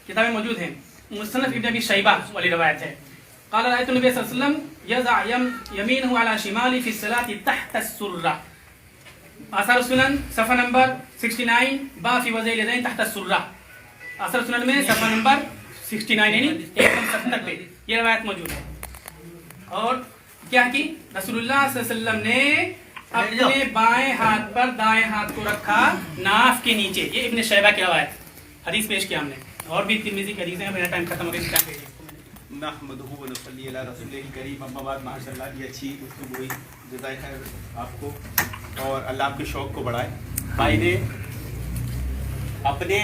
किताबें मौजूद हैं। मुसन्नफ़ इब्न अबी शैबा वाली रवायत है, क़ाल रअयतु नबी सल्लल्लाहु अलैहि वसल्लम यज़अ यमीनहु अला शिमाली फ़ी सलाति तहत अस्सुर्रा। आसार सुनन सफ़ा नंबर 69 बा फ़ी वज़इल यदैन तहत अस्सुर्रा। आसार सुनन में सफ़ा नंबर 69 यानी 170 पे ये रवायत मौजूद है। और क्या की रसूलुल्लाह सल्लल्लाहु अलैहि वसल्लम ने अपने बाएं हाथ पर दाएं हाथ को रखा नाफ के नीचे। ये इब्न शैबा की रवायत हदीस पेश किया हमने, और भी तिर्मिज़ी की हदीसें हैं, मेरा टाइम खत्म हो गया। नहमदुहु व नसल्ली अला रसूलिल करीम, अम्मा बाद, माशाअल्लाह ये अच्छी गुफ्तगू हुई, जज़ाए खैर आपको, और अल्लाह आपके शौक़ को बढ़ाए। भाई ने अपने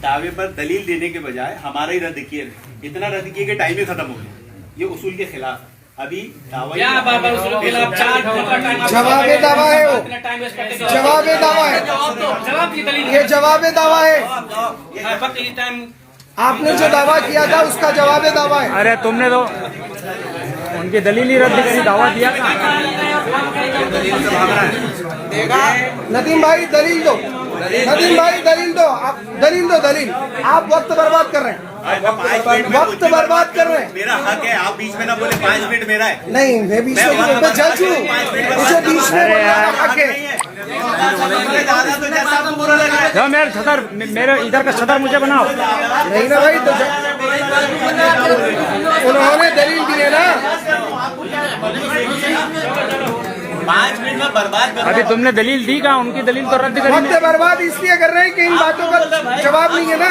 दावे पर दलील देने के बजाय हमारा ही रद्द किया, इतना रद्द किया कि टाइम ही खत्म हो गया। ये उसूल के खिलाफ अभी दावा जवाब दावा है, वो जवाब दावा है, ये जवाब दावा है। आपने जो दावा किया था उसका जवाब दावा है। अरे तुमने तो उनकी दलील ही रद्द करी, दावा दिया था। नदीम भाई दलील दो, नदीम भाई दलील दो, आप दलील दो, दलील। आप वक्त बर्बाद कर रहे हैं, वक्त बर्बाद कर रहे हैं। मेरा हक है, आप बीच में ना बोले, 5 मिनट मेरा है। नहीं, मैं बीच में जज हूँ, मुझे बीच में बोलने का हक है। जो मेरे छतर, मेरे इधर का छतर मुझे बनाओ। नहीं ना भाई, तो उन्होंने दलील दी है ना। 5 मिनट में बर्बाद कर। अभी तुमने दलील दी का, उनकी दलील तो रद्द करी। वक्त बर्बाद इसलिए कर रहे हैं कि इन बातों का जवाब नहीं है ना।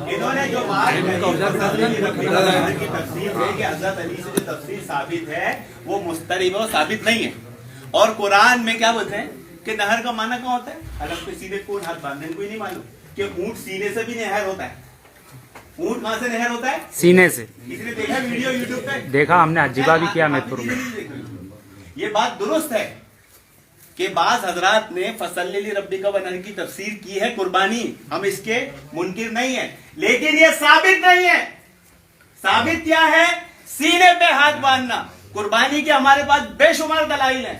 इन्होंने जो बात की तफसीर है कि हज़रत अली से जो तफसीर साबित है वो मुस्तरिब है, वो साबित नहीं है। और कुरान में क्या बोलते हैं कि नहर का माना क्या होता है, अलग पे सीधे कौन हाथ बांधने कोई नहीं मालूम कि ऊंट सीने से भी नहर होता है। ऊंट कहाँ से नहर होता है? सीने से। इसने देखा वीडियो यूट्यूब पे, देखा हमने, अजीबा भी किया मैथुर में। ये बात दुरुस्त है, कि बाज हजरात ने फसल्ली रब्बी का वनहर की तफसीर की है कुर्बानी, हम इसके मुनकिर नहीं है, लेकिन ये साबित नहीं है। साबित क्या है? सीने पे हाथ बांधना। कुर्बानी के हमारे पास बेशुमार दलाइल हैं।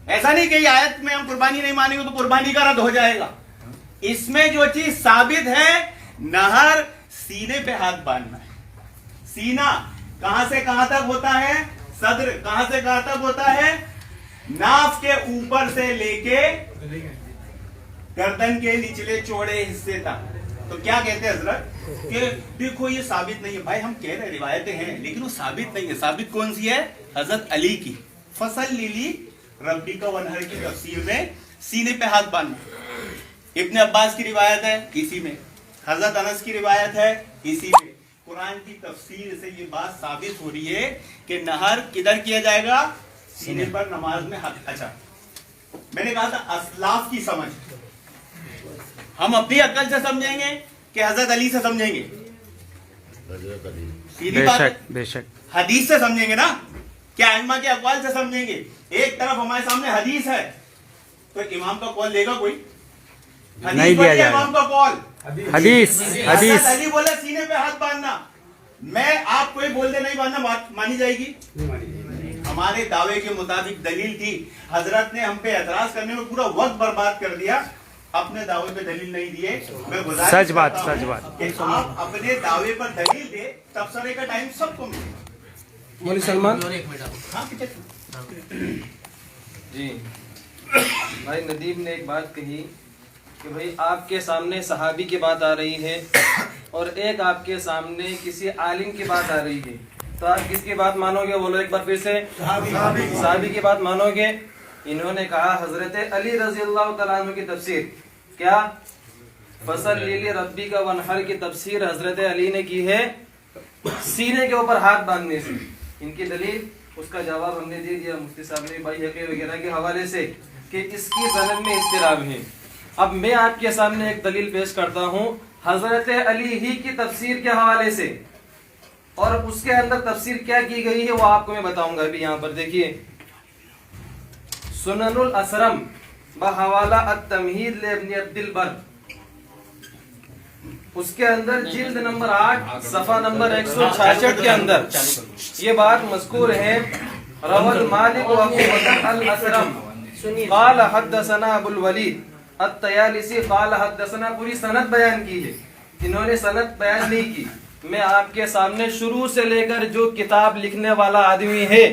ऐसा नहीं कि आयत में हम कुर्बानी नहीं मानेंगे तो कुर्बानी का रद्द हो जाएगा। इसमें जो चीज साबित है, नहर सीने पे हाथ बांधना है। सीना कहां से कहां तक होता है? सदर कहां से कहां तक होता है? नाफ के ऊपर से लेके गर्दन के निचले चौड़े हिस्से तक। तो क्या कहते हैं हजरत कि देखो ये साबित नहीं है। भाई हम कह रहे हैं रिवायतें हैं, लेकिन वो साबित नहीं है। साबित कौन सी है? हजरत अली की फसल्ली रब्बी का वनहर की तफसीर में सीने पे हाथ बांधना। इब्ने अब्बास की रिवायत है, इसी में। हजरत अनस की रिवायत है, इसी में। कुरान की तफसीर से ये बात साबित हो रही है कि नहर किधर किया जाएगा? सीने पर नमाज में हाथ। अच्छा, मैंने कहा था असलाफ की समझ हम अपनी अक्ल से समझेंगे कि हजरत अली से समझेंगे? सीधी बात है। बेशक हदीस से समझेंगे ना, क्या अइम्मा के अक़वाल से समझेंगे? एक तरफ हमारे सामने हदीस है, तो इमाम का कौल लेगा कोई? नहीं दिया जाएगा। इमाम का कौल हदीस हदीस अली बोले सीने पे हाथ बांधना, मैं आप कोई बोल दे नहीं बांधना, बात मानी जाएगी? हमारे दावे के मुताबिक दलील थी। हजरत ने हम पे एतराज करने में पूरा वक्त बर्बाद कर दिया, अपने दावे पे दलील नहीं दिए। मैं गुजारिश सच बात, करता हूं सच बात। कि आप अपने दावे पर दलील दे, तबसरे का टाइम सबको मिले। मौलवी सलमान हाँ, जी भाई नदीम ने एक बात कही कि भाई आपके सामने सहाबी की बात आ रही है और एक आपके सामने किसी आलिम की बात आ रही है, तो आप किसकी बात मानोगे? बोलो एक बार फिर से। सहाबी की बात मानोगे। इन्होंने कहा हजरत अली रजी अल्लाह तआला अन्हु की तफसीर, क्या फसल्ली रब्बी का वनहर की तफसीर हजरत अली ने की है सीने के ऊपर हाथ बांधने से। इनकी दलील, उसका जवाब हमने दे दिया मुफ्ती साहब ने भाई हक़ वगैरह के हवाले से कि इसकी सनद में इस्तिराब है। अब मैं आपके सामने एक दलील पेश करता हूँ हजरत अली ही की तफसीर के हवाले से, और उसके अंदर तफसीर क्या की गई है वो आपको मैं बताऊंगा। अभी यहाँ पर देखिए, सुननुल असरम बहवाला अत-तमहीद ले इब्न अब्दुल बर, उसके अंदर जिल्द नंबर 8 सफा नंबर 166 के अंदर ये बात मज़कूर है। रवल मालिक व अबू बकर अल असरम क़ाल हद्दसना अबुल वलीद अत-तयालिसी क़ाल हद्दसना, पूरी सनद बयान की है। इन्होंने सनद बयान नहीं की। मैं आपके सामने शुरू से लेकर जो किताब लिखने वाला आदमी है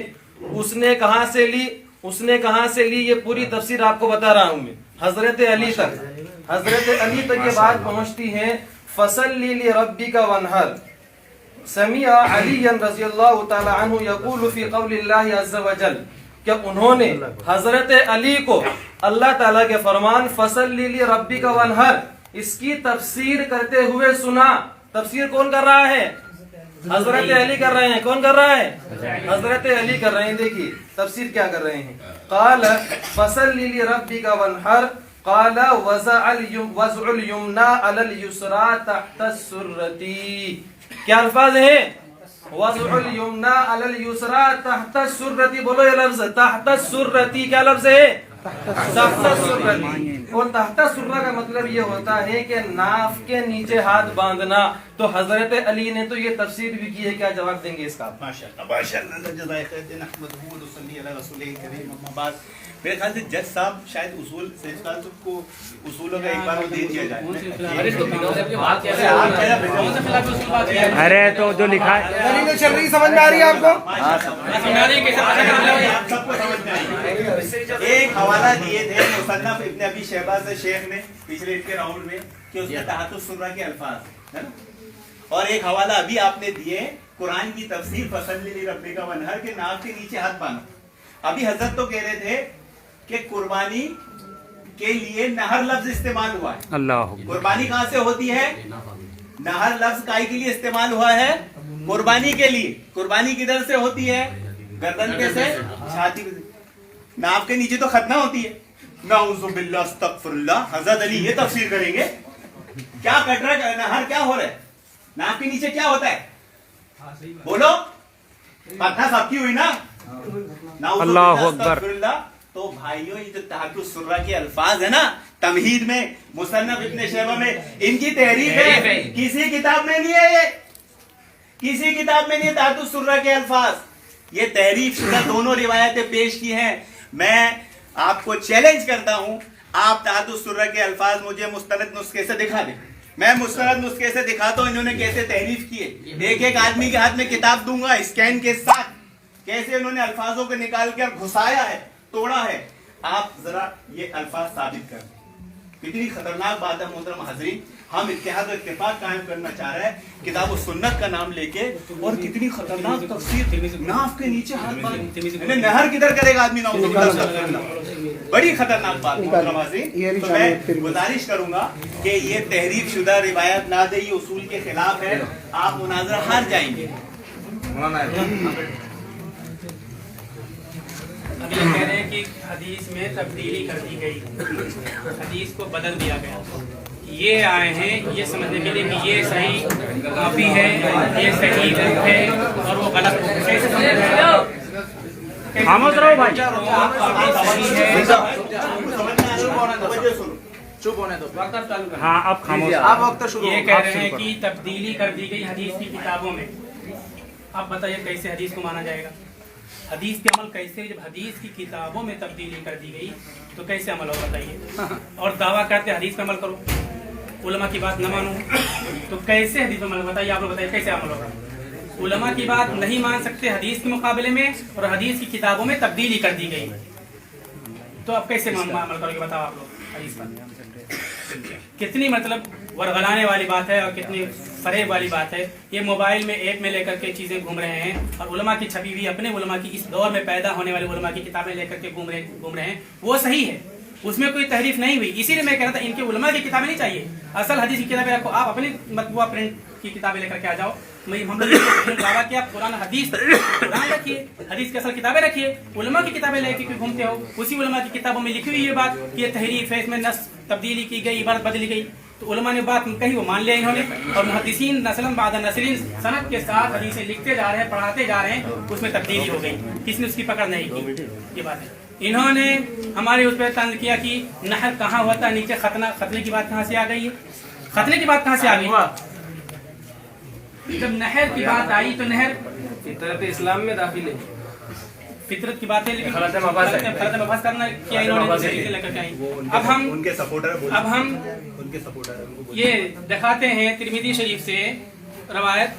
उसने कहां से ली, उसने कहां से ली, ये पूरी तफसीर आपको बता रहा हूं मैं। हजरत अली तक, हजरत अली तक ये बात पहुंचती है फसल्ली रब्बी का वनहर समिया अलीयन रज़ियल्लाहु तआला अन्हु यक़ूलु फ़ी क़ौलिल्लाहि अज़्ज़ा व जल, क्या उन्होंने हजरत अली को अल्लाह ताला के फरमान फसल्ली रब्बी का वनहर इसकी तफसीर करते हुए सुना। तफसीर कौन कर रहा है? हजरत अली कर रहे हैं। कौन कर रहा है? हजरत अली कर रहे हैं। देखिए तफसीर क्या कर रहे हैं। क़ाल फसल्ली रब्बी का वनहर क़ाल वज़उल युमना अलल युसरा तहत सुर्रती। क्या अल्फाज है? वज़उल युमना अलल युसरा तहत सुर्रती। बोलो ये लफ्ज तहत सुर्रती क्या लफ्ज है? तहत सुर्रती। और तहत सुर्रा का मतलब ये होता है कि नाफ के नीचे हाथ बांधना। तो हजरत अली ने तो ये तफसीर भी की है। क्या जवाब देंगे इसका? माशाअल्लाह माशाअल्लाह, मेरे ख्याल से जज साहब शायद उसूल को उसूलों का एक बार दे दिया जाए। अरे तो जो लिखा है दलीलें चल रही, समझ में आ रही है आपको? एक हवाला दिए थे मुसन्नफ इब्ने अबी शैबा से शेख ने पिछले इनके राउंड में कि उसमें तहत सुर्रा के अल्फाज है ना, और एक हवाला अभी आपने दिए कुरान की तफसीर फसल्ली रब्बी का वनहर के नाक के नीचे हाथ बांधो। अभी हजरत तो कह रहे थे कि कुर्बानी के लिए नहर लफ्ज इस्तेमाल हुआ है। अल्लाह, कुर्बानी कहां से होती है? नहर लफ्ज काय के लिए इस्तेमाल हुआ है? कुर्बानी के लिए। कुर्बानी किधर से होती है? गर्दन पे से, छाती पे से। नाक के नीचे तो खतना होती है। नाउज़ु बिल्लाह अस्तगफिरुल्लाह। हज़रत अली ये तफसीर करेंगे क्या कट रहा है? नहर क्या हो रहा है? नाक के नीचे क्या होता है? बोलो, खतना सबकी हुई ना? अल्लाहु अकबर। तो भाइयों ये जो ताहतुस सुर्रा के अल्फाज है ना तमहीद में, मुसन्नफ इब्न शैबा में, इनकी तहरीफ है, किसी किताब में नहीं है, ये किसी किताब में नहीं है ताहतुस सुर्रा के अल्फाज। ये तहरीफ शुदा दोनों रिवायतें पेश की हैं। मैं आपको चैलेंज करता हूं, आप ताहतुस सुर्रा के अल्फाज मुझे मुस्तनद नुस्खे से दिखा दें। मैं मुस्तनद नुस्खे से दिखाता हूं इन्होंने कैसे तहरीफ किए। एक एक आदमी के हाथ में किताब दूंगा स्कैन के साथ, कैसे उन्होंने अल्फाजों को निकाल कर घुसाया है, तोड़ा है। आप जरा ये अल्फाज साबित कर दें। कितनी खतरनाक बात है मोहतरम हाज़रीन। हम इत्तेहाद और इत्तेफाक कायम करना चाह रहे हैं किताब और सुन्नत का नाम लेके, और कितनी खतरनाक तफसीर नाफ के नीचे हाथ बांध, नहर किधर करेगा आदमी, बड़ी खतरनाक बात मोहतरम हाज़रीन। तो मैं गुजारिश करूंगा कि ये तहरीफ शुदा रिवायत ना दे, ये उसूल के खिलाफ है, आप मुनाजरा हार जाएंगे। अभी कह रहे हैं कि हदीस में तब्दीली कर दी गई, हदीस को बदल दिया गया। ये आए हैं ये समझने के लिए कि ये सही काफी है, ये सही है और वो गलत कैसे समझ रहे हो? खामोश रहो भाई। चुप होने दो, वक्त चालू करो। हाँ अब खामोश। आप वक्त शुरू। ये कह रहे हैं कि तब्दीली कर दी गई हदीस की किताबों में। आप बताइए कैसे हदीस को माना जाएगा? हदीस के अमल कैसे? जब हदीस की किताबों में तब्दीली कर दी गई तो कैसे अमल हो बताइए? और दावा करते हदीस पे अमल करो, उलमा की बात न मानो, तो कैसे हदीस पे अमल? बताइए, आप लोग बताइए कैसे अमल होगा? उलमा की बात नहीं मान सकते हदीस के मुकाबले में, और हदीस की किताबों में तब्दीली कर दी गई, तो अब कैसे अमल करोगे बताओ आप लोग हदीस पर? कितनी मतलब वरगलाने वाली बात है और कितनी फरेब वाली बात है। ये मोबाइल में ऐप में लेकर के चीजें घूम रहे हैं, और उलमा की छपी हुई अपने उलमा की इस दौर में पैदा होने वाले उलमा की किताबें लेकर के घूम रहे हैं। वो सही है, उसमें कोई तहरीफ नहीं हुई। इसीलिए मैं कह रहा था इनके उलमा की किताबें नहीं चाहिए, असल हदीस की किताबें रखो। आप अपनी मतबुआ प्रिंट की किताबें लेकर के आ जाओ। हम लोग दावा किया कुरान हदीस, कुरान रखिए, हदीस की असल किताबें रखिए। उलमा की किताबें लेकर के घूमते हो, उसी उलमा की किताबों में लिखी हुई ये बात कि ये तहरीफ है, इसमें नस तब्दीली की गई, इबारत बदली गई, तो उलमा ने बात कही, वो मान लिया इन्होंने। और मुहद्दिसीन नस्लन बाद नस्लीन सनद के साथ हदीसें लिखते जा रहे हैं, पढ़ाते जा रहे हैं, उसमें तब्दीली हो गई, किसने उसकी पकड़ नहीं की। ये बात है। इन्होंने हमारे उस पर तंज किया कि नहर कहाँ होता है, नीचे खतने की बात कहाँ से आ गई है? खतने की बात कहाँ से आ गई? जब नहर की बात आई तो नहर फितरत इस्लाम में दाखिल है, फितरत की बात है, लेकिन गलत मबहस करना किया इन्होंने लेकर के आई। अब हम उनके सपोर्टर उनके सपोर्टर ये दिखाते हैं तिरमिज़ी शरीफ से रवायत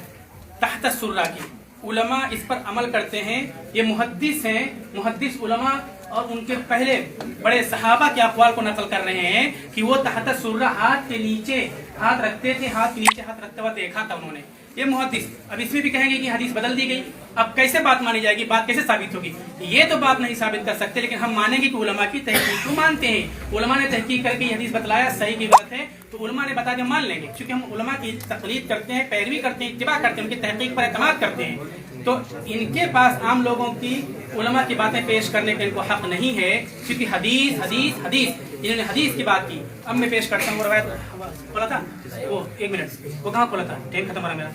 तहत सुर्रा की, उलमा इस पर अमल करते हैं। ये मुहद्दिस हैं, मुहद्दिस उलमा, और उनके पहले बड़े सहाबा के अक़वाल को नकल कर रहे हैं कि वो तहत सुर्रा हाथ के नीचे हाथ रखते थे, हाथ के नीचे हाथ रखते हुए देखा था उन्होंने। ये मुहद्दिस अब इसमें भी कहेंगे कि हदीस बदल दी गई। अब कैसे बात मानी जाएगी? बात कैसे साबित होगी? ये तो बात नहीं साबित कर सकते, लेकिन हम मानेंगे कि उलमा की तहकीक को मानते हैं। उलमा ने तहकीक करके हदीस बतलाया, सही की बात है, तो उलमा ने बता के मान लेंगे, क्योंकि हम उलमा की तकलीद करते हैं, पैरवी करते हैं, इत्तिबा करते हैं, उनकी तहकीक पर एतमाद करते हैं। तो इनके पास आम लोगों की उलमा की बातें पेश करने का इनको हक नहीं है, क्योंकि हदीस हदीस हदीस, इन्होंने हदीस की बात की। अब मैं पेश करता हूँ, रवायत खोला था वो, एक मिनट, वो कहाँ खोला था? टाइम खत्म हो रहा मेरा।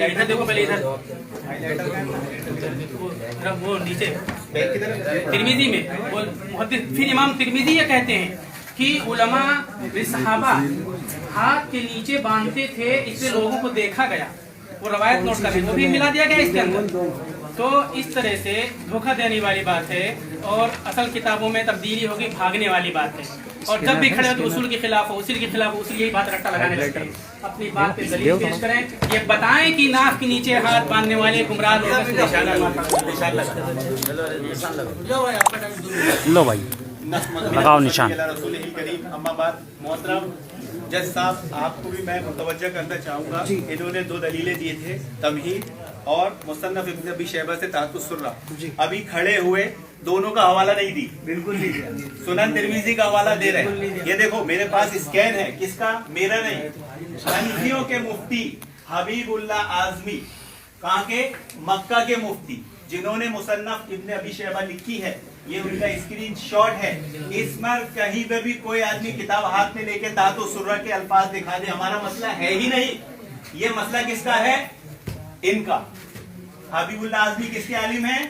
इधर देखो पहले, इधर वो नीचे तिरमिज़ी में वो मुहद्दिस, फिर इमाम तिरमिज़ी ये कहते हैं कि उलमा सहाबा हाथ के नीचे बांधते थे, इससे लोगों को देखा गया। वो रवायत नोट करें, वो भी मिला दिया गया इसके अंदर। तो इस तरह से धोखा देने वाली बात है, और असल किताबों में तब्दीली होगी, भागने वाली बात है। और जब भी खड़े हो तो उसूल के खिलाफ हो, उसूल के खिलाफ हो, उसूल यही बात रट्टा लगाने लगते हैं। अपनी बात पे दलील पेश करें, ये बताएं कि नाक के नीचे हाथ बांधने वाले गुमराह लोगों से लो भाई लगाओ निशान। मोहतरम जज साहब, आपको भी मैं मुतवज्जा करना चाहूँगा, इन्होंने दो दलीलें दिए थे, तमहीद और मुसन्नफ इब्न अबी शैबा से ताहतुस सुर्रा। अभी खड़े हुए दोनों का हवाला नहीं दी, बिल्कुल नहीं दिया, सुनन तिरमिज़ी का हवाला दे रहे हैं। ये देखो मेरे पास स्कैन है, किसका? मेरा नहीं, हनफियों के मुफ्ती हबीबुल्लाह आज़मी, कहाँ के? मक्का के मुफ्ती, जिन्होंने मुसन्नफ इब्न अबी शैबा लिखी है, ये उनका स्क्रीन शॉट है। इसमें कहीं पे भी कोई आदमी किताब हाथ में लेके ताहतुस सुर्रा के अल्फाज दिखा दे, हमारा मसला है ही नहीं। ये मसला किसका है? इनका। हबीबुल्लाह आज़मी किसके आलिम हैं?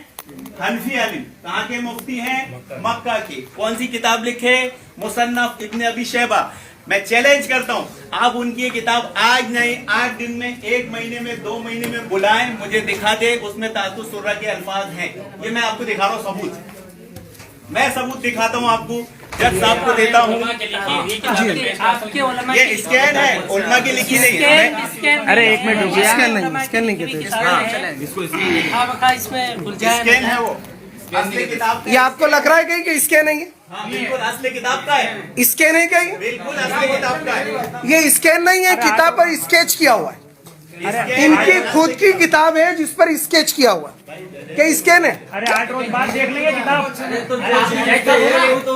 हनफी आलिम। कहाँ के मुफ्ती हैं? मक्का के। कौन सी किताब लिखे? मुसन्नफ इब्न अबी शैबा। मैं चैलेंज करता हूँ, आप उनकी ये किताब आज नहीं 8 दिन में, 1 महीने में, 2 महीने में बुलाएं, मुझे दिखा दे उसमें तातुस सुर्रा के अल्फाज हैं। ये मैं आपको दिखा रहा हूँ सबूत, मैं सबूत दिखाता हूँ आपको, जज साहब को देता हूँ। ये स्कैन है, उलमा की लिखी नहीं है। अरे एक मिनट रुकिए, स्कैन नहीं कहते स्कैन है वो असली किताब। ये आपको लग रहा है कहीं कि स्कैन नहीं है? हाँ, बिल्कुल असली किताब का है। स्कैन है क्या ये? बिल्कुल असली किताब का है। ये स्कैन नहीं है, किताब पर स्केच किया हुआ है। इनकी खुद की किताब है जिस पर स्केच किया हुआ है। क्या स्कैन है? अरे 8 रोज बाद देख लेंगे किताब।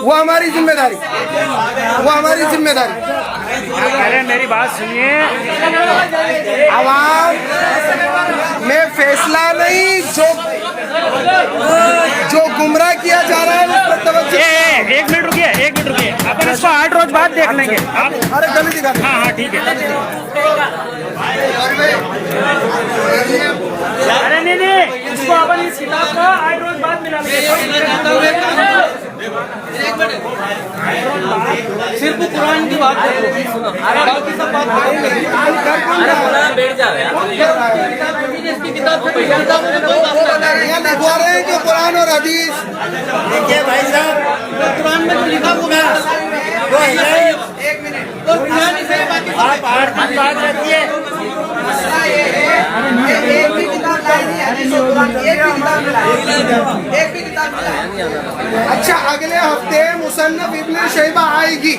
वो हमारी जिम्मेदारी, वो हमारी जिम्मेदारी। अरे मेरी बात सुनिए, आवाम में फैसला नहीं, जो गुमराह किया जा रहा है उस पर तवज्जो। एक मिनट रुकिए, अपन इसको 8 रोज बाद देख लेंगे। अरे गली दिखा। हाँ ठीक है। अरे नहीं, इसको अपन इस किताब का 8 रोज बाद मिला लेंगे। सिर्फ कुरान की बात करो, बाकी सब बात बैठ जा रहे लिखवा रहे हैं कि कुरान और हदीस। देखिए भाई साहब, कुरान में तो लिखा हुआ है। एक मिनट, तो कुरान से बाकी आप 8 दिन बाद रखिए। एक भी किताब लाई नहीं, हदीस और कुरान एक भी किताब मिला, एक भी किताब मिला। अच्छा, अगले हफ्ते मुसन्नफ इब्न शैबा आएगी।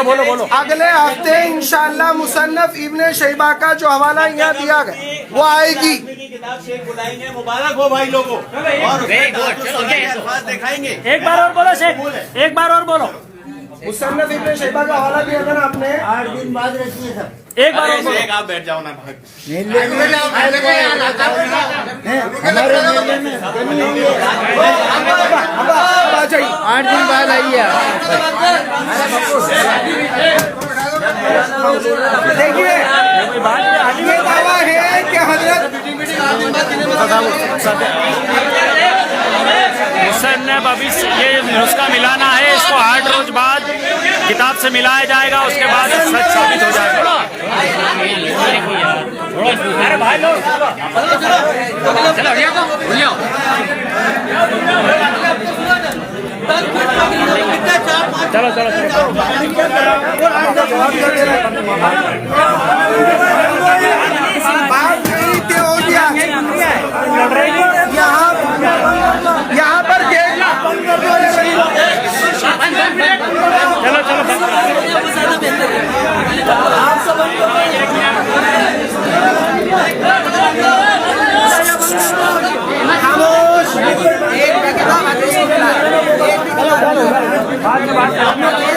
बोलो। अगले हफ्ते इंशाअल्लाह मुसन्नफ इब्न शैबा का जो हवाला यहाँ दिया गया वो आएगी। किताब शेख बुलाएंगे, मुबारक हो भाई लोगों, और दिखाएंगे। एक बार और बोलो शेख, एक बार और बोलो। मुसन्नफ इब्न शैबा का हवाला दिया था ना आपने, 8 दिन बाद रखिए सब। एक बार और बोलो। आप बैठ जाओ ना भाग। हमारे मेले में कमी हुई है। 8 दिन बाद आइए। देखिए, ये दावा है कि हजरत मुसन्नफ अभी ये नुस्खा मिलाना है, इसको 8 रोज बाद किताब से मिलाया जाएगा, उसके बाद सच साबित हो जाएगा। अरे भाई लोग चलो बात नहीं थी हो गया। यहाँ पर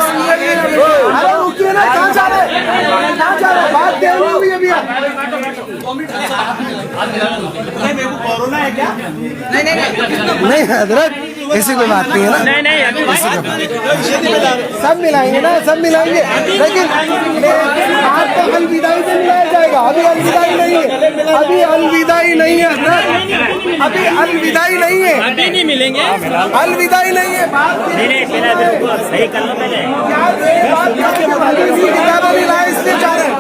अरे रुकिए ना, कहाँ जा रहे, बात क्या हुई है भैया? कोरोना है क्या? नहीं हजरत, ऐसी कोई बात नहीं है ना। नहीं अभी सब मिलाएंगे ना, सब मिलाएंगे, लेकिन आपको अलविदाई से मिलाया जाएगा। अभी अलविदाई नहीं है, अभी अलविदाई नहीं है हजरत, अभी अलविदाई नहीं है, अभी नहीं मिलेंगे, अलविदाई नहीं है। सही कर लो पहले। किताबें मिलाए इसलिए जा रहे हैं।